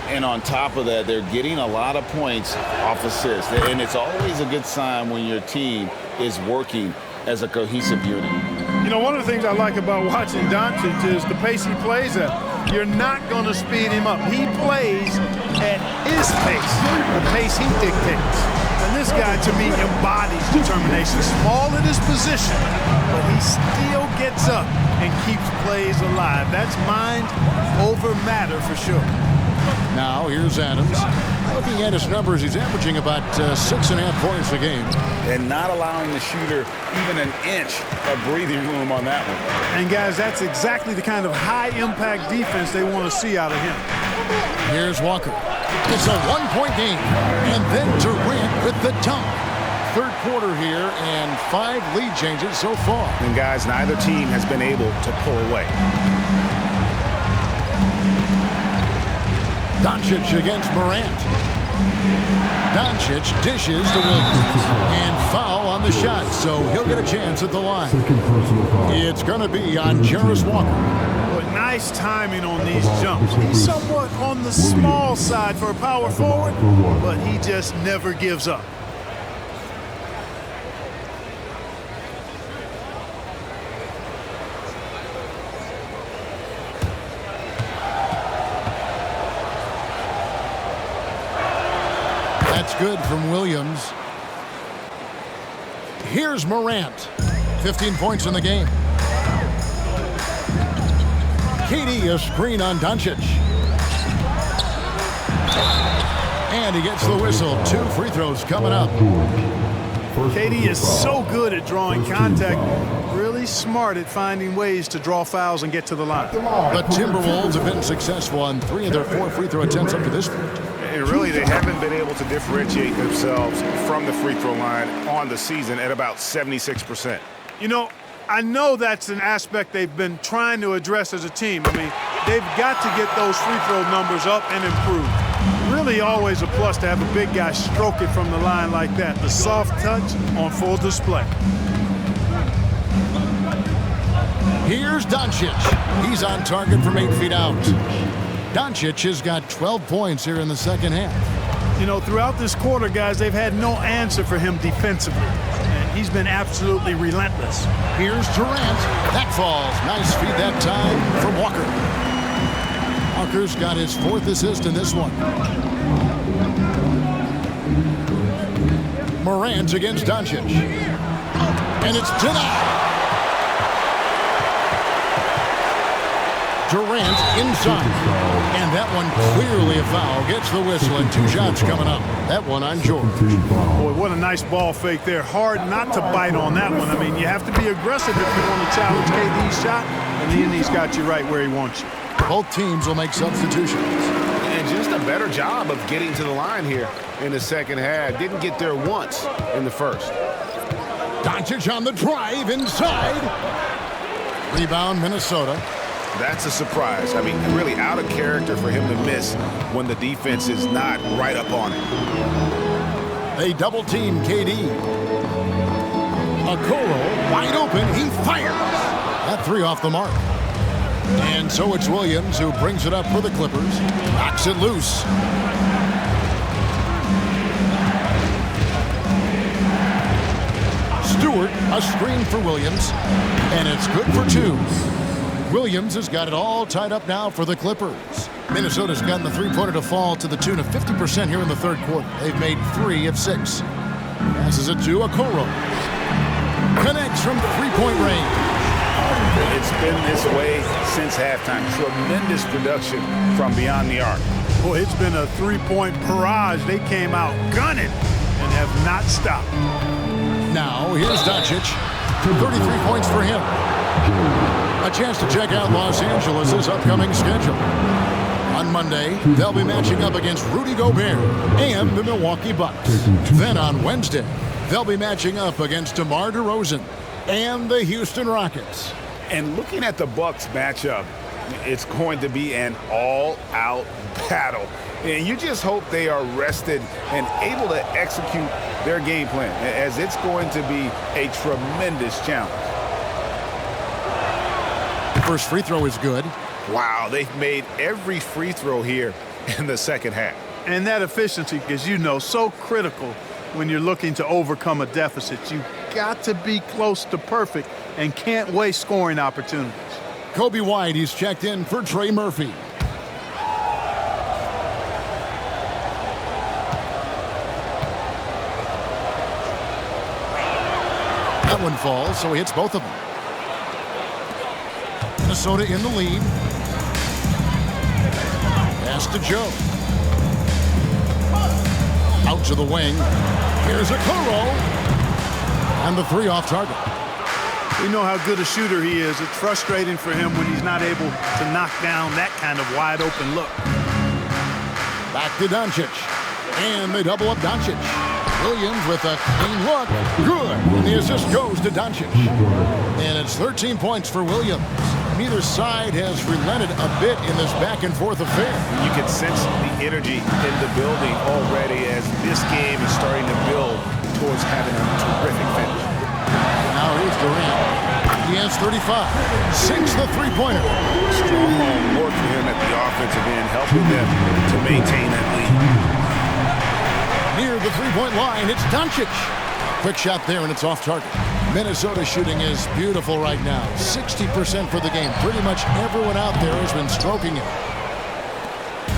And on top of that, they're getting a lot of points off assists. And it's always a good sign when your team is working as a cohesive unit. You know, one of the things I like about watching Doncic is the pace he plays at. You're not going to speed him up. He plays at his pace, the pace he dictates. And this guy, to me, embodies determination. Small in his position, but he still gets up and keeps plays alive. That's mind over matter for sure. Now, here's Adams. Looking at his numbers, he's averaging about 6.5 points a game. And not allowing the shooter even an inch of breathing room on that one. And, guys, that's exactly the kind of high-impact defense they want to see out of him. Here's Walker. It's a one-point game. And then Durant with the dunk. Third quarter here and 5 lead changes so far. And, guys, neither team has been able to pull away. Doncic against Morant. Doncic dishes to Williams. And foul on the shot, so he'll get a chance at the line. It's going to be on Jarris Walker. But nice timing on these jumps. He's somewhat on the small side for a power forward, but he just never gives up. good from Williams. Here's Morant. 15 points in the game. KD, a screen on Doncic. And he gets the whistle. 2 free throws coming up. KD is so good at drawing contact, really smart at finding ways to draw fouls and get to the line. The Timberwolves have been successful on 3 of their 4 free throw attempts up to this point. And really, they haven't been able to differentiate themselves from the free throw line on the season at about 76%. You know, I know that's an aspect they've been trying to address as a team. I mean, they've got to get those free throw numbers up and improve. Really always a plus to have a big guy stroke it from the line like that. The soft touch on full display. Here's Doncic. He's on target from 8 feet out. Doncic has got 12 points here in the second half. You know, throughout this quarter, guys, they've had no answer for him defensively. And he's been absolutely relentless. Here's Durant. That falls. Nice feed that time from Walker. Walker's got his 4th assist in this one. Morant against Doncic. And it's denied. Durant inside. And that one clearly a foul. Gets the whistle and 2 shots coming up. That one on George. Boy, what a nice ball fake there. Hard not to bite on that one. I mean, you have to be aggressive if you want to challenge KD's shot. And then he's got you right where he wants you. Both teams will make substitutions. And just a better job of getting to the line here in the second half. Didn't get there once in the first. Doncic on the drive inside. Rebound, Minnesota. That's a surprise. I mean, really out of character for him to miss when the defense is not right up on it. They double team KD. Okoro wide open. He fires. That 3 off the mark. And so it's Williams who brings it up for the Clippers. Knocks it loose. Stewart, a screen for Williams. And it's good for 2. Williams has got it all tied up now for the Clippers. Minnesota's gotten the 3-pointer to fall to the tune of 50% here in the 3rd quarter. They've made 3 of 6. Passes it to Okoro. Connects from 3-point range. It's been this way since halftime. Tremendous production from beyond the arc. Boy, it's been a 3-point barrage. They came out gunning and have not stopped. Now, here's Doncic. 33 points for him. A chance to check out Los Angeles' upcoming schedule. On Monday, they'll be matching up against Rudy Gobert and the Milwaukee Bucks. Then on Wednesday, they'll be matching up against DeMar DeRozan and the Houston Rockets. And looking at the Bucks matchup, it's going to be an all-out battle. And you just hope they are rested and able to execute their game plan, as it's going to be a tremendous challenge. First free throw is good. Wow, they've made every free throw here in the second half. And that efficiency, as you know, so critical when you're looking to overcome a deficit. You've got to be close to perfect and can't waste scoring opportunities. Kobe White, he's checked in for Trey Murphy. That one falls, so he hits both of them. Minnesota in the lead. Pass to Joe. Out to the wing. Here's Okoro. And the 3 off target. We know how good a shooter he is. It's frustrating for him when he's not able to knock down that kind of wide open look. Back to Doncic. And they double up Doncic. Williams with a clean look. Good. And the assist goes to Doncic. And it's 13 points for Williams. Neither side has relented a bit in this back-and-forth affair. You can sense the energy in the building already as this game is starting to build towards having a terrific finish. Now here's Durant. He has 35. Sinks the 3-pointer. Strong work for him at the offensive end, helping them to maintain that lead. Near the 3-point line, it's Doncic. Quick shot there, and it's off target. Minnesota shooting is beautiful right now. 60% for the game. Pretty much everyone out there has been stroking it.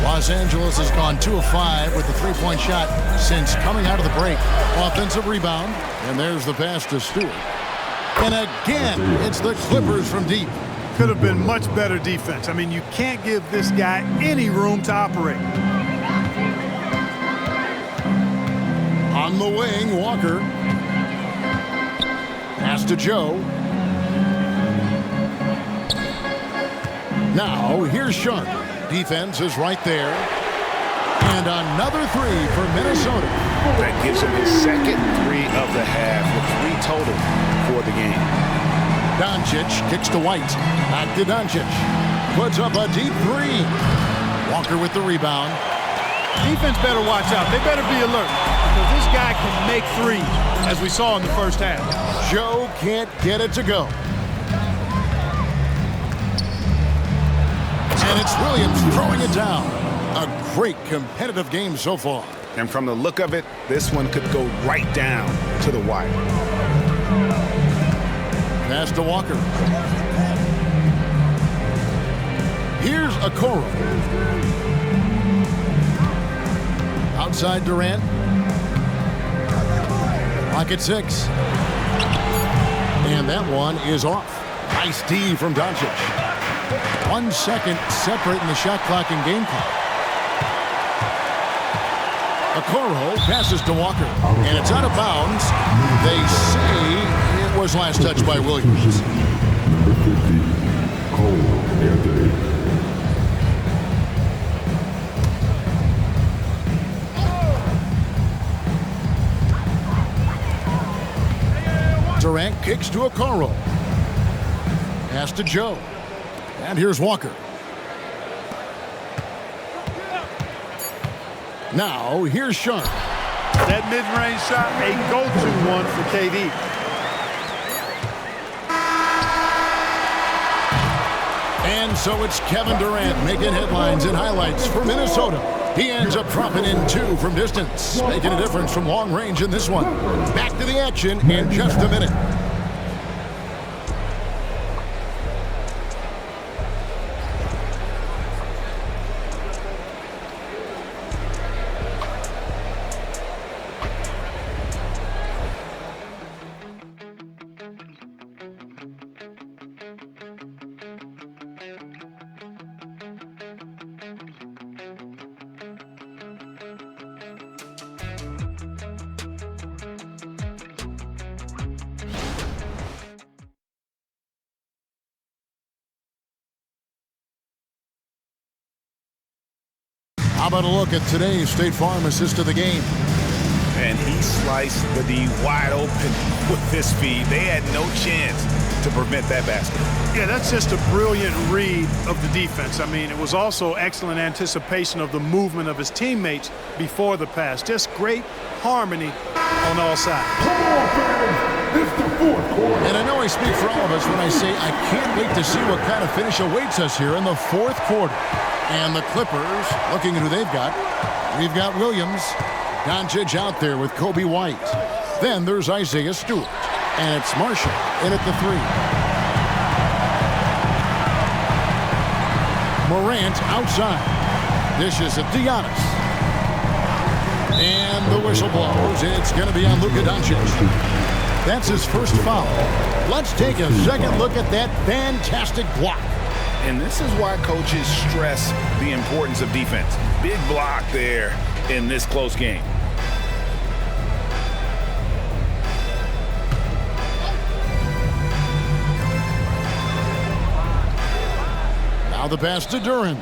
Los Angeles has gone 2 of 5 with the three-point shot since coming out of the break. Offensive rebound, and there's the pass to Stewart. And again, it's the Clippers from deep. Could have been much better defense. I mean, you can't give this guy any room to operate. On the wing, Walker. Pass to Joe. Now, here's Sharp. Defense is right there. And another three for Minnesota. That gives him his second three of the half, with 3 total for the game. Doncic kicks to White. Back to Doncic. Puts up a deep three. Walker with the rebound. Defense better watch out. They better be alert, because this guy can make threes, as we saw in the first half. Joe can't get it to go. And it's Williams throwing it down. A great competitive game so far. And from the look of it, this one could go right down to the wire. Pass to Walker. Here's Okoro. Outside Durant. Pocket 6. And that one is off. Nice D from Doncic. 1 second separating the shot clock and game clock. Okoro passes to Walker, and it's out of bounds. They say it was last touched by Williams. Number 50, Cole Anthony. Durant kicks to Okoro. Pass to Joe. And here's Walker. Now, here's Sharp. That mid-range shot, a go-to one for KD. And so it's Kevin Durant making headlines and highlights for Minnesota. He ends up dropping in 2 from distance, making a difference from long range in this one. Back to the action in just a minute. How about a look at today's State Farm assist of the game? And he sliced the D wide open with his speed. They had no chance to prevent that basket. Yeah, that's just a brilliant read of the defense. I mean, it was also excellent anticipation of the movement of his teammates before the pass. Just great harmony on all sides. Come on, fans. It's the fourth quarter. And I know I speak for all of us when I say I can't wait to see what kind of finish awaits us here in the fourth quarter. And the Clippers, looking at who they've got, we've got Williams. Doncic out there with Kobe White. Then there's Isaiah Stewart. And it's Marshall in at the 3. Morant outside. Dishes at Giannis. And the whistle blows. It's going to be on Luka Doncic. That's his first foul. Let's take a second look at that fantastic block. And this is why coaches stress the importance of defense. Big block there in this close game. Now the pass to Duran.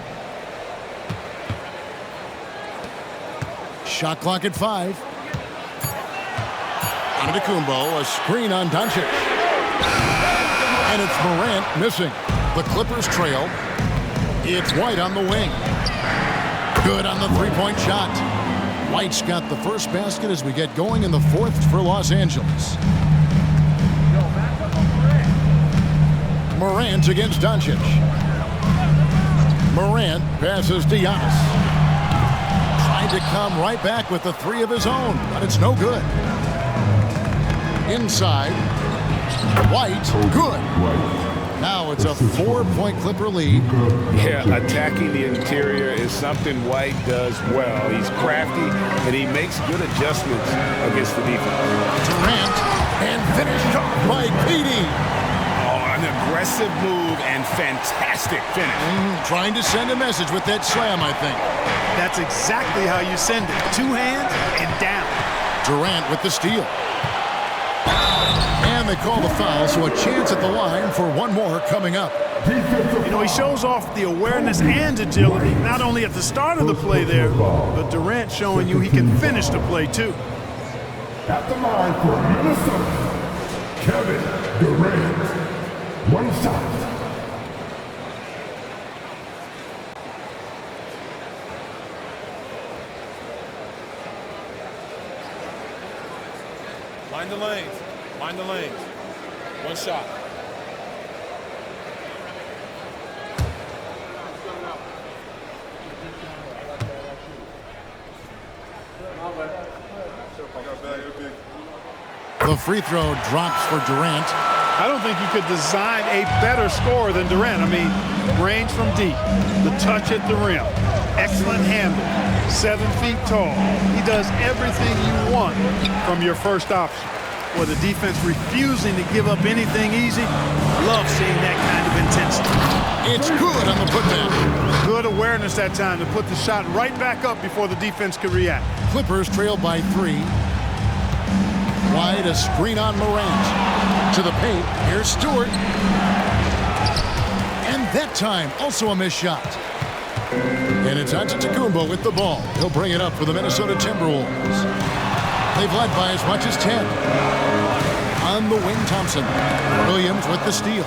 Shot clock at 5. Antetokounmpo, a screen on Doncic. And it's Morant missing. The Clippers trail. It's White on the wing. Good on the three-point shot. White's got the first basket as we get going in the fourth for Los Angeles. Morant against Doncic. Morant passes to Giannis. Tried to come right back with the 3 of his own, but it's no good. Inside. White, good. Now Now it's a 4-point Clipper lead. Yeah, attacking the interior is something White does well. He's crafty, and he makes good adjustments against the defense. Durant, and finished off by KD. Oh, an aggressive move and fantastic finish. Trying to send a message with that slam, I think. That's exactly how you send it. 2 hands and down. Durant with the steal. And they call the foul, so a chance at the line for one more coming up. You know, he shows off the awareness and agility, not only at the start of the play there, but Durant showing you he can finish the play too. At the line for Minnesota, Kevin Durant. 1 shot. Mind the lanes. Mind the lanes. 1 shot. The free throw drops for Durant. I don't think you could design a better scorer than Durant. I mean, range from deep, the touch at the rim, excellent handle, 7 feet tall. He does everything you want from your first option. With the defense refusing to give up anything easy, love seeing that kind of intensity. It's good on the putback. Good awareness that time to put the shot right back up before the defense could react. Clippers trail by 3. Wide, a screen on Morant. To the paint, here's Stewart. And that time, also a missed shot. And it's Antetokounmpo with the ball. He'll bring it up for the Minnesota Timberwolves. They've led by as much as 10. On the wing, Thompson. Williams with the steal.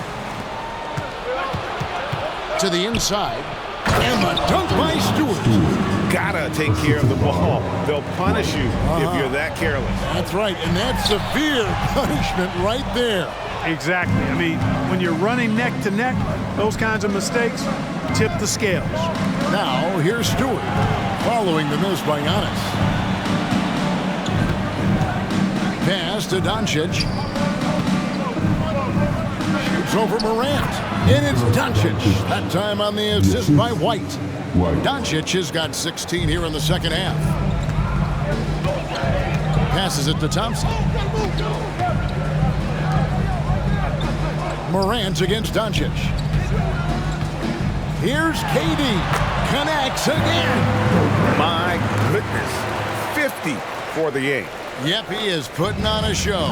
To the inside. And the dunk by Stewart. Gotta take care of the ball. They'll punish you if you're that careless. That's right, and that's severe punishment right there. Exactly. I mean, when you're running neck to neck, those kinds of mistakes tip the scales. Now, here's Stewart, following the miss by Giannis. Pass to Doncic. Shoots over Morant. And it's Doncic, that time on the assist by White. Doncic has got 16 here in the second half. Passes it to Thompson. Morant against Doncic. Here's KD. Connects again. My goodness. 50 for the game. Yep, he is putting on a show.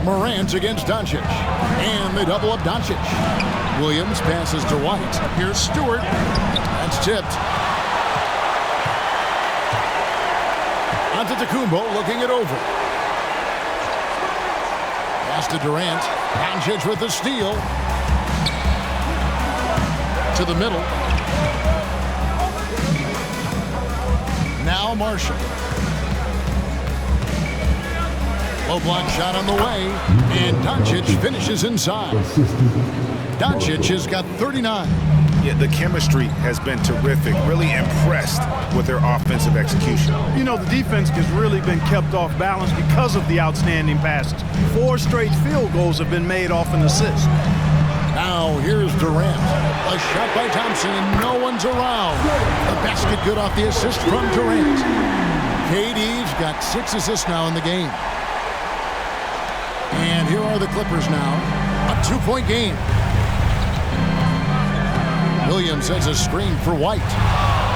Morant against Doncic. And they double up Doncic. Williams passes to White. Here's Stewart. That's tipped. Antetokounmpo looking it over. Pass to Durant. Doncic with the steal. To the middle. Now Marshall. Low block shot on the way, and Doncic finishes inside. Doncic has got 39. Yeah, the chemistry has been terrific. Really impressed with their offensive execution. You know, the defense has really been kept off balance because of the outstanding passes. 4 straight field goals have been made off an assist. Now here's Durant. A shot by Thompson, and no one's around. The basket good off the assist from Durant. KD's got 6 assists now in the game. And here are the Clippers now. A 2-point game. Williams sets a screen for White.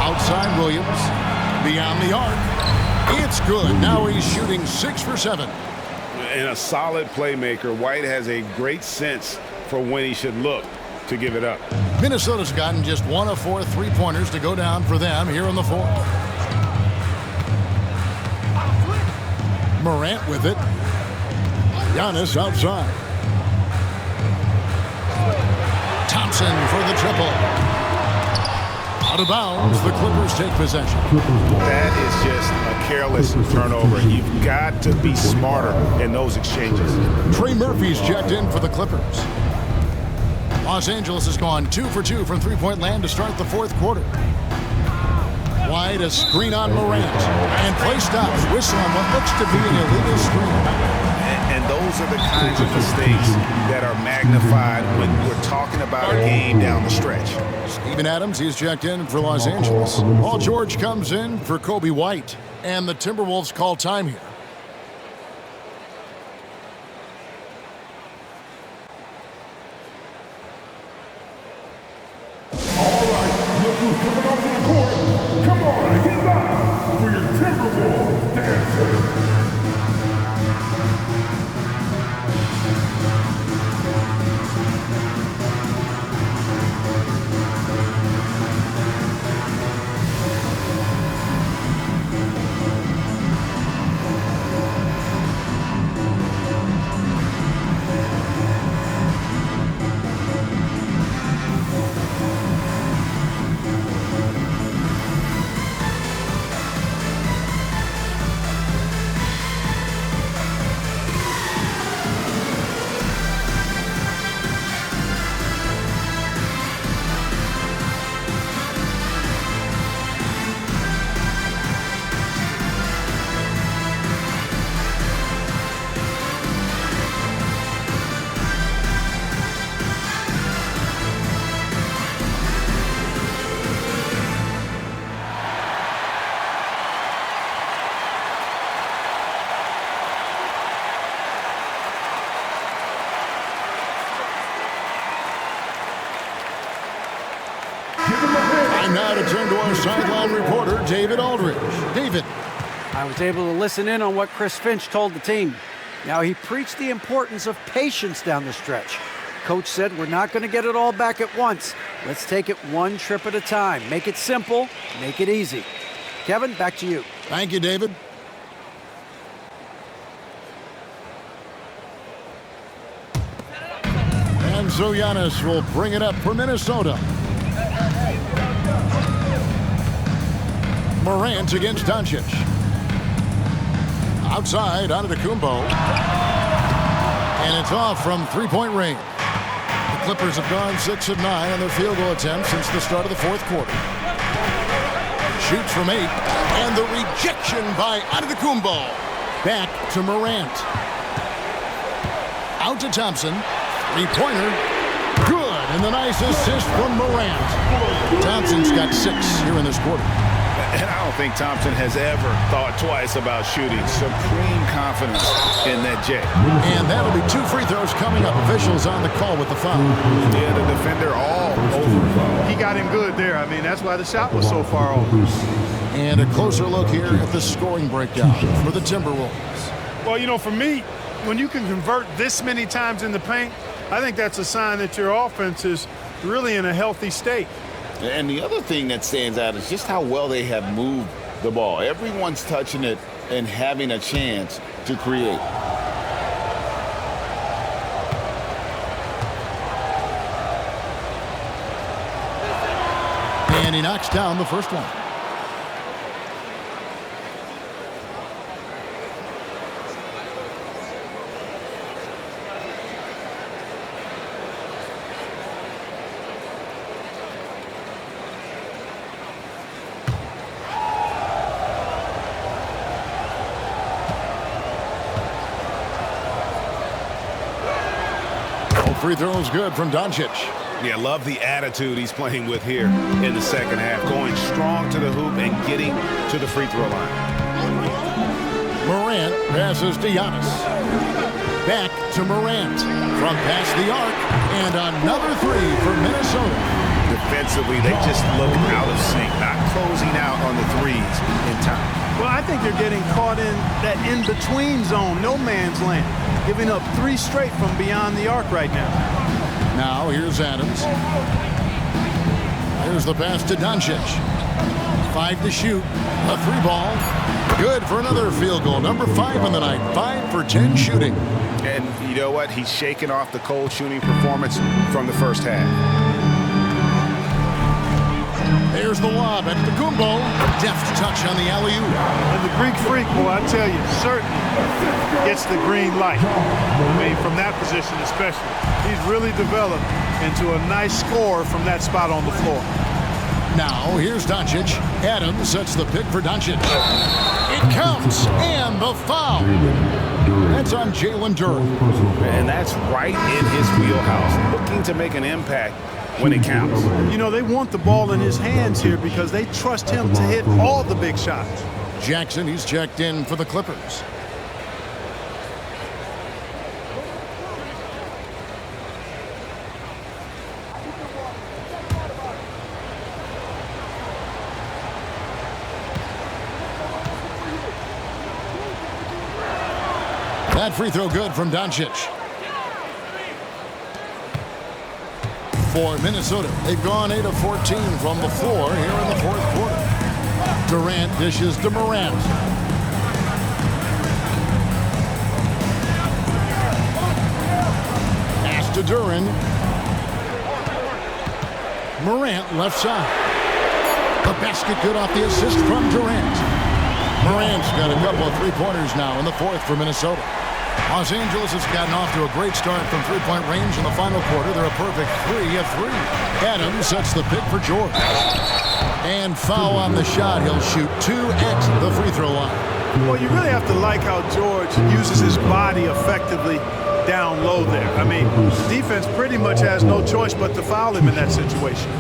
Outside Williams. Beyond the arc. It's good. Now he's shooting 6 for 7. And a solid playmaker. White has a great sense for when he should look to give it up. Minnesota's gotten just 1 of 4 3-pointers to go down for them here in the 4th. Morant with it. Giannis outside. Thompson for the triple. Out of bounds, the Clippers take possession. That is just a careless turnover. You've got to be smarter in those exchanges. Trey Murphy's checked in for the Clippers. Los Angeles has gone 2 for 2 from three-point land to start the 4th quarter. Wide, a screen on Morant. And play stops. Whistle on what looks to be an illegal screen. And those are the kinds of mistakes that are magnified when we're talking about a game down the stretch. Steven Adams, he's checked in for Los Angeles. Paul George comes in for Kobe White. And the Timberwolves call time here. All right, look who's coming off the court. Come on, get loud for your Timberwolves dancers. Time now to turn to our sideline reporter, David Aldridge. David. I was able to listen in on what Chris Finch told the team. Now, he preached the importance of patience down the stretch. Coach said, we're not going to get it all back at once. Let's take it one trip at a time. Make it simple, make it easy. Kevin, back to you. Thank you, David. And so Giannis will bring it up for Minnesota. Morant against Doncic. Outside, Antetokounmpo. And it's off from three-point range. The Clippers have gone 6 of 9 on their field goal attempts since the start of the fourth quarter. Shoots from 8, and the rejection by Antetokounmpo. Back to Morant. Out to Thompson. Three-pointer. Good, and the nice assist from Morant. Thompson's got 6 here in this quarter. And I don't think Thompson has ever thought twice about shooting. Supreme confidence in that J. And that'll be 2 free throws coming up. Officials on the call with the foul. Yeah, the defender all over. He got him good there. I mean, that's why the shot was so far off. And a closer look here at the scoring breakdown for the Timberwolves. Well, you know, for me, when you can convert this many times in the paint, I think that's a sign that your offense is really in a healthy state. And the other thing that stands out is just how well they have moved the ball. Everyone's touching it and having a chance to create. And he knocks down the first one. Free throws good from Doncic. Yeah, love the attitude he's playing with here in the second half. Going strong to the hoop and getting to the free throw line. Morant passes to Giannis. Back to Morant. From past the arc. And another 3 for Minnesota. Defensively, they just look out of sync, not closing out on the threes in time. Well, I think they're getting caught in that in-between zone, no man's land, giving up 3 straight from beyond the arc right now. Now, here's Adams. Here's the pass to Doncic. 5 to shoot. A 3-ball. Good for another field goal. Number 5 on the night. 5 for 10 shooting. And you know what? He's shaking off the cold shooting performance from the first half. There's the lob at the Kumbo. Deft touch on the alley-oop. And the Greek Freak, boy, I tell you, certainly gets the green light. I mean, from that position especially. He's really developed into a nice scorer from that spot on the floor. Now, here's Doncic. Adams sets the pick for Doncic. It counts, and the foul. That's on Jalen Duren. And that's right in his wheelhouse, looking to make an impact when it counts. You know, they want the ball in his hands here because they trust him to hit all the big shots. Jackson, he's checked in for the Clippers. That free throw good from Doncic. For Minnesota, they've gone 8 of 14 from the floor here in the fourth quarter. Durant dishes to Morant. Pass to Duren. Morant left side. The basket good off the assist from Durant. Morant's got a couple of three-pointers now in the fourth for Minnesota. Los Angeles has gotten off to a great start from three-point range in the final quarter. They're a perfect 3 of 3. Adams sets the pick for George. And foul on the shot. He'll shoot 2 at the free throw line. Well, you really have to like how George uses his body effectively down low there. I mean, the defense pretty much has no choice but to foul him in that situation.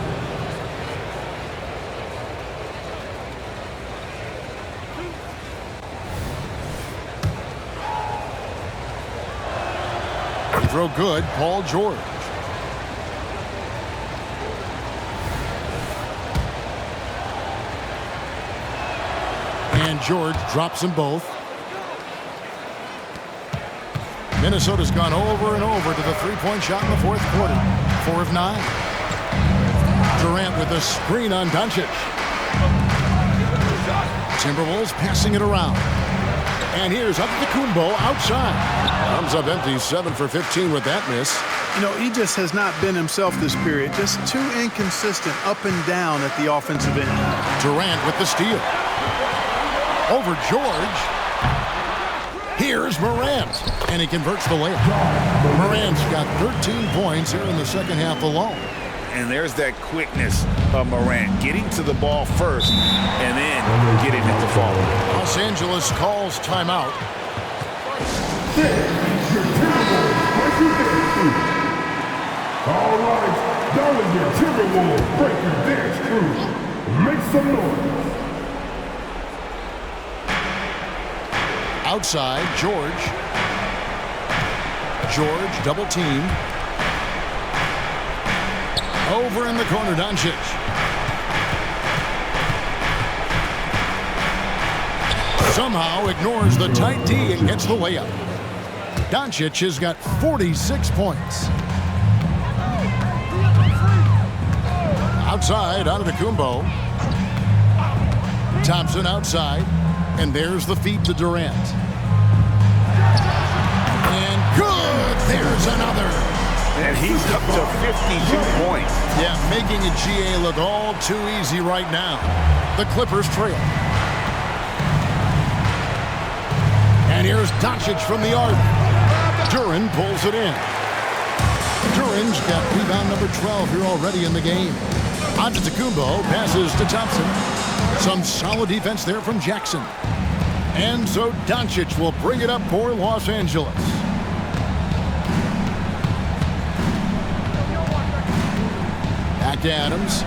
Throw good, Paul George. And George drops them both. Minnesota's gone over and over to the three-point shot in the fourth quarter. 4 of 9. Durant with a screen on Doncic. Timberwolves passing it around. And here's Antetokounmpo outside. Comes up empty, 7 for 15 with that miss. You know, he just has not been himself this period. Just too inconsistent up and down at the offensive end. Durant with the steal. Over George. Here's Morant. And he converts the layup. Morant's got 13 points here in the second half alone. And there's that quickness of Morant, getting to the ball first and then getting it to fall. Los Angeles calls timeout. All right, Donovan Timberwolves, break your dance crew. Make some noise. Outside, George. George double team. Over in the corner, Doncic. Somehow ignores the tight D and gets the layup. Doncic has got 46 points. Outside, Antetokounmpo. Thompson outside. And there's the feed to Durant. And good! There's another. And he's up to 52 points. Yeah, making a GA look all too easy right now. The Clippers trail. And here's Doncic from the arc. Duren pulls it in. Duren's got rebound number 12 here already in the game. Antetokounmpo passes to Thompson. Some solid defense there from Jackson. And so Doncic will bring it up for Los Angeles. Back to Adams.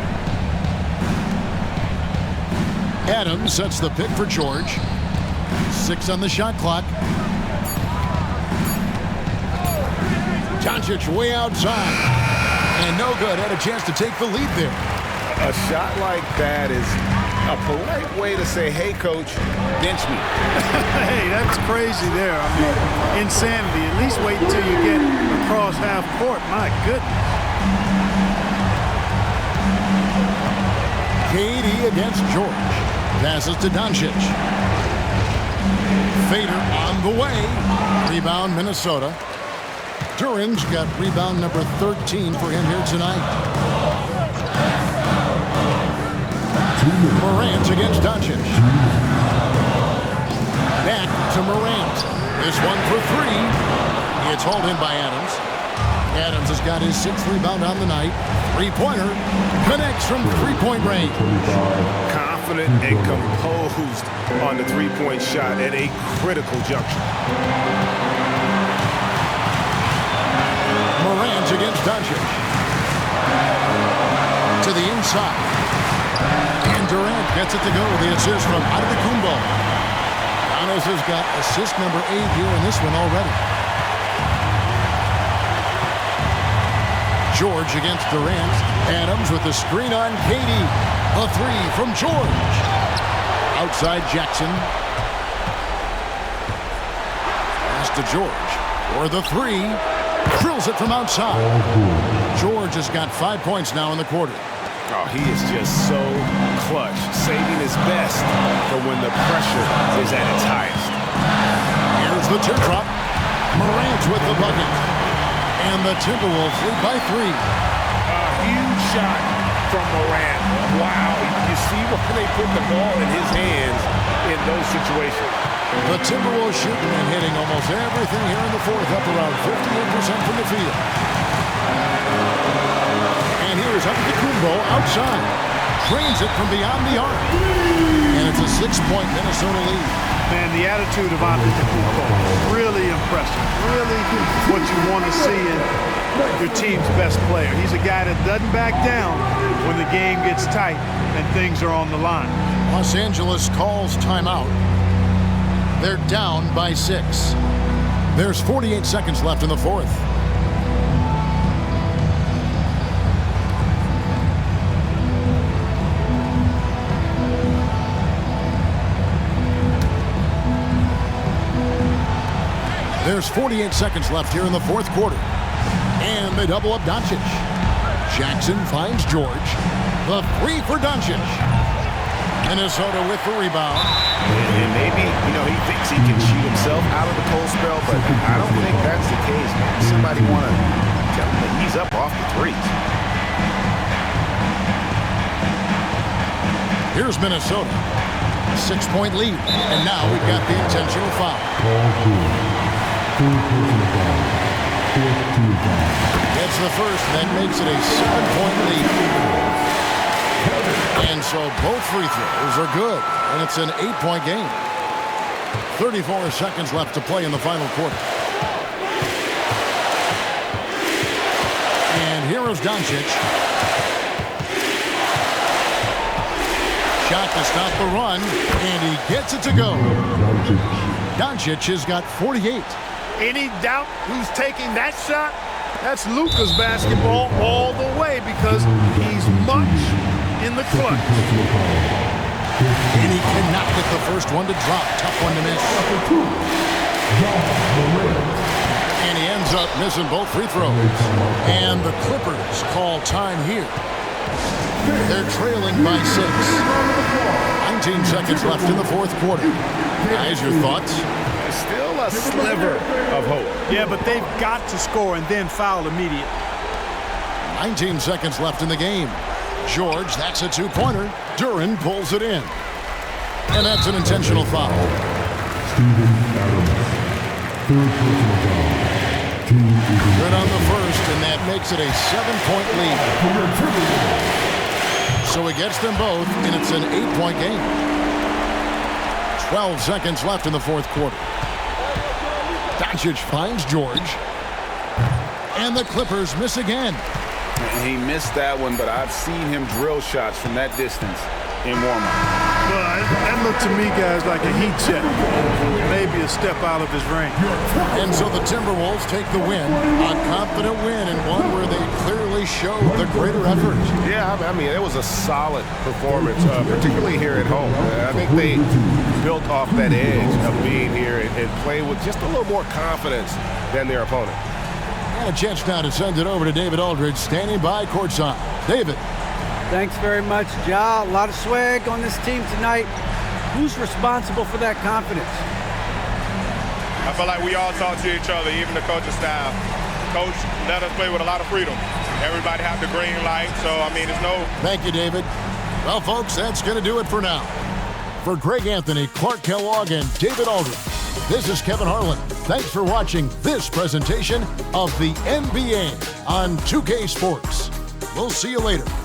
Adams sets the pick for George. 6 on the shot clock. Doncic way outside. And no good. Had a chance to take the lead there. A shot like that is a polite way to say, hey, coach, bench me. Hey, that's crazy there. I mean, insanity. At least wait until you get across half court. My goodness. KD against George. Passes to Doncic. Fader on the way. Rebound, Minnesota. Duren's got rebound number 13 for him here tonight. Morant against Doncic. Back to Morant. This one for 3. It's hauled in by Adams. Adams has got his 6th rebound on the night. Three-pointer connects from three-point range. Confident and composed on the three-point shot at a critical juncture. Morant against Doncic. To the inside. And Durant gets it to go. The assist from IGNBA. Giannis has got assist number 8 here in this one already. George against Durant. Adams with the screen on Katie. A three from George. Outside Jackson. Pass to George. For the three. Drills it from outside. George has got 5 points now in the quarter. Oh, he is just so clutch, saving his best for when the pressure is at its highest. Here's the teardrop. Morant with the bucket. And the Timberwolves lead by 3. A huge shot from Morant. Wow, you see why they put the ball in his hands in those situations. The Timberwolves shooting and hitting almost everything here in the fourth, up around 58% from the field. And here's IGNBA outside. Drains it from beyond the arc. And it's a 6-point Minnesota lead. Man, the attitude of IGNBA, really impressive. Really what you want to see in your team's best player. He's a guy that doesn't back down when the game gets tight and things are on the line. Los Angeles calls timeout. They're down by 6. There's 48 seconds left in the fourth. There's 48 seconds left here in the fourth quarter. And they double up Doncic. Jackson finds George. The three for Doncic. Minnesota with the rebound. And maybe, he thinks he can shoot himself out of the cold spell, but I don't think that's the case. Somebody want to tell him that he's up off the threes. Here's Minnesota. 6-point lead. And now we've got the intentional foul. Gets the first, that makes it a 7-point lead. And so both free throws are good, and it's an 8-point game. 34 seconds left to play in the final quarter. And here is Doncic. Shot to stop the run, and he gets it to go. Doncic has got 48. Any doubt who's taking that shot? That's Luka's basketball all the way because he's much in the clutch. And he cannot get the first one to drop. Tough one to miss. And he ends up missing both free throws. And the Clippers call time here. They're trailing by 6. 19 seconds left in the fourth quarter. Guys, your thoughts? Still a sliver of hope. Yeah, but they've got to score and then foul immediately. 19 seconds left in the game. George, that's a 2-pointer. Duran pulls it in. And that's an intentional foul. Good on the first, and that makes it a 7-point lead. So he gets them both, and it's an 8-point game. 12 seconds left in the fourth quarter. Doncic finds George. And the Clippers miss again. He missed that one, but I've seen him drill shots from that distance in warm-up. Well, that looked to me, guys, like a heat check. Maybe a step out of his range. And so the Timberwolves take the win. A confident win, and one where they clearly showed the greater effort. Yeah, I mean, it was a solid performance, particularly here at home. I think they built off that edge of being here and play with just a little more confidence than their opponent. And a chance now to send it over to David Aldridge, standing by courtside. David. Thanks very much, Ja. A lot of swag on this team tonight. Who's responsible for that confidence? I feel like we all talk to each other, even the coaching staff. Coach let us play with a lot of freedom. Everybody have the green light, so, I mean, there's no... Thank you, David. Well, folks, that's going to do it for now. For Greg Anthony, Clark Kellogg, and David Aldridge, this is Kevin Harlan. Thanks for watching this presentation of the NBA on 2K Sports. We'll see you later.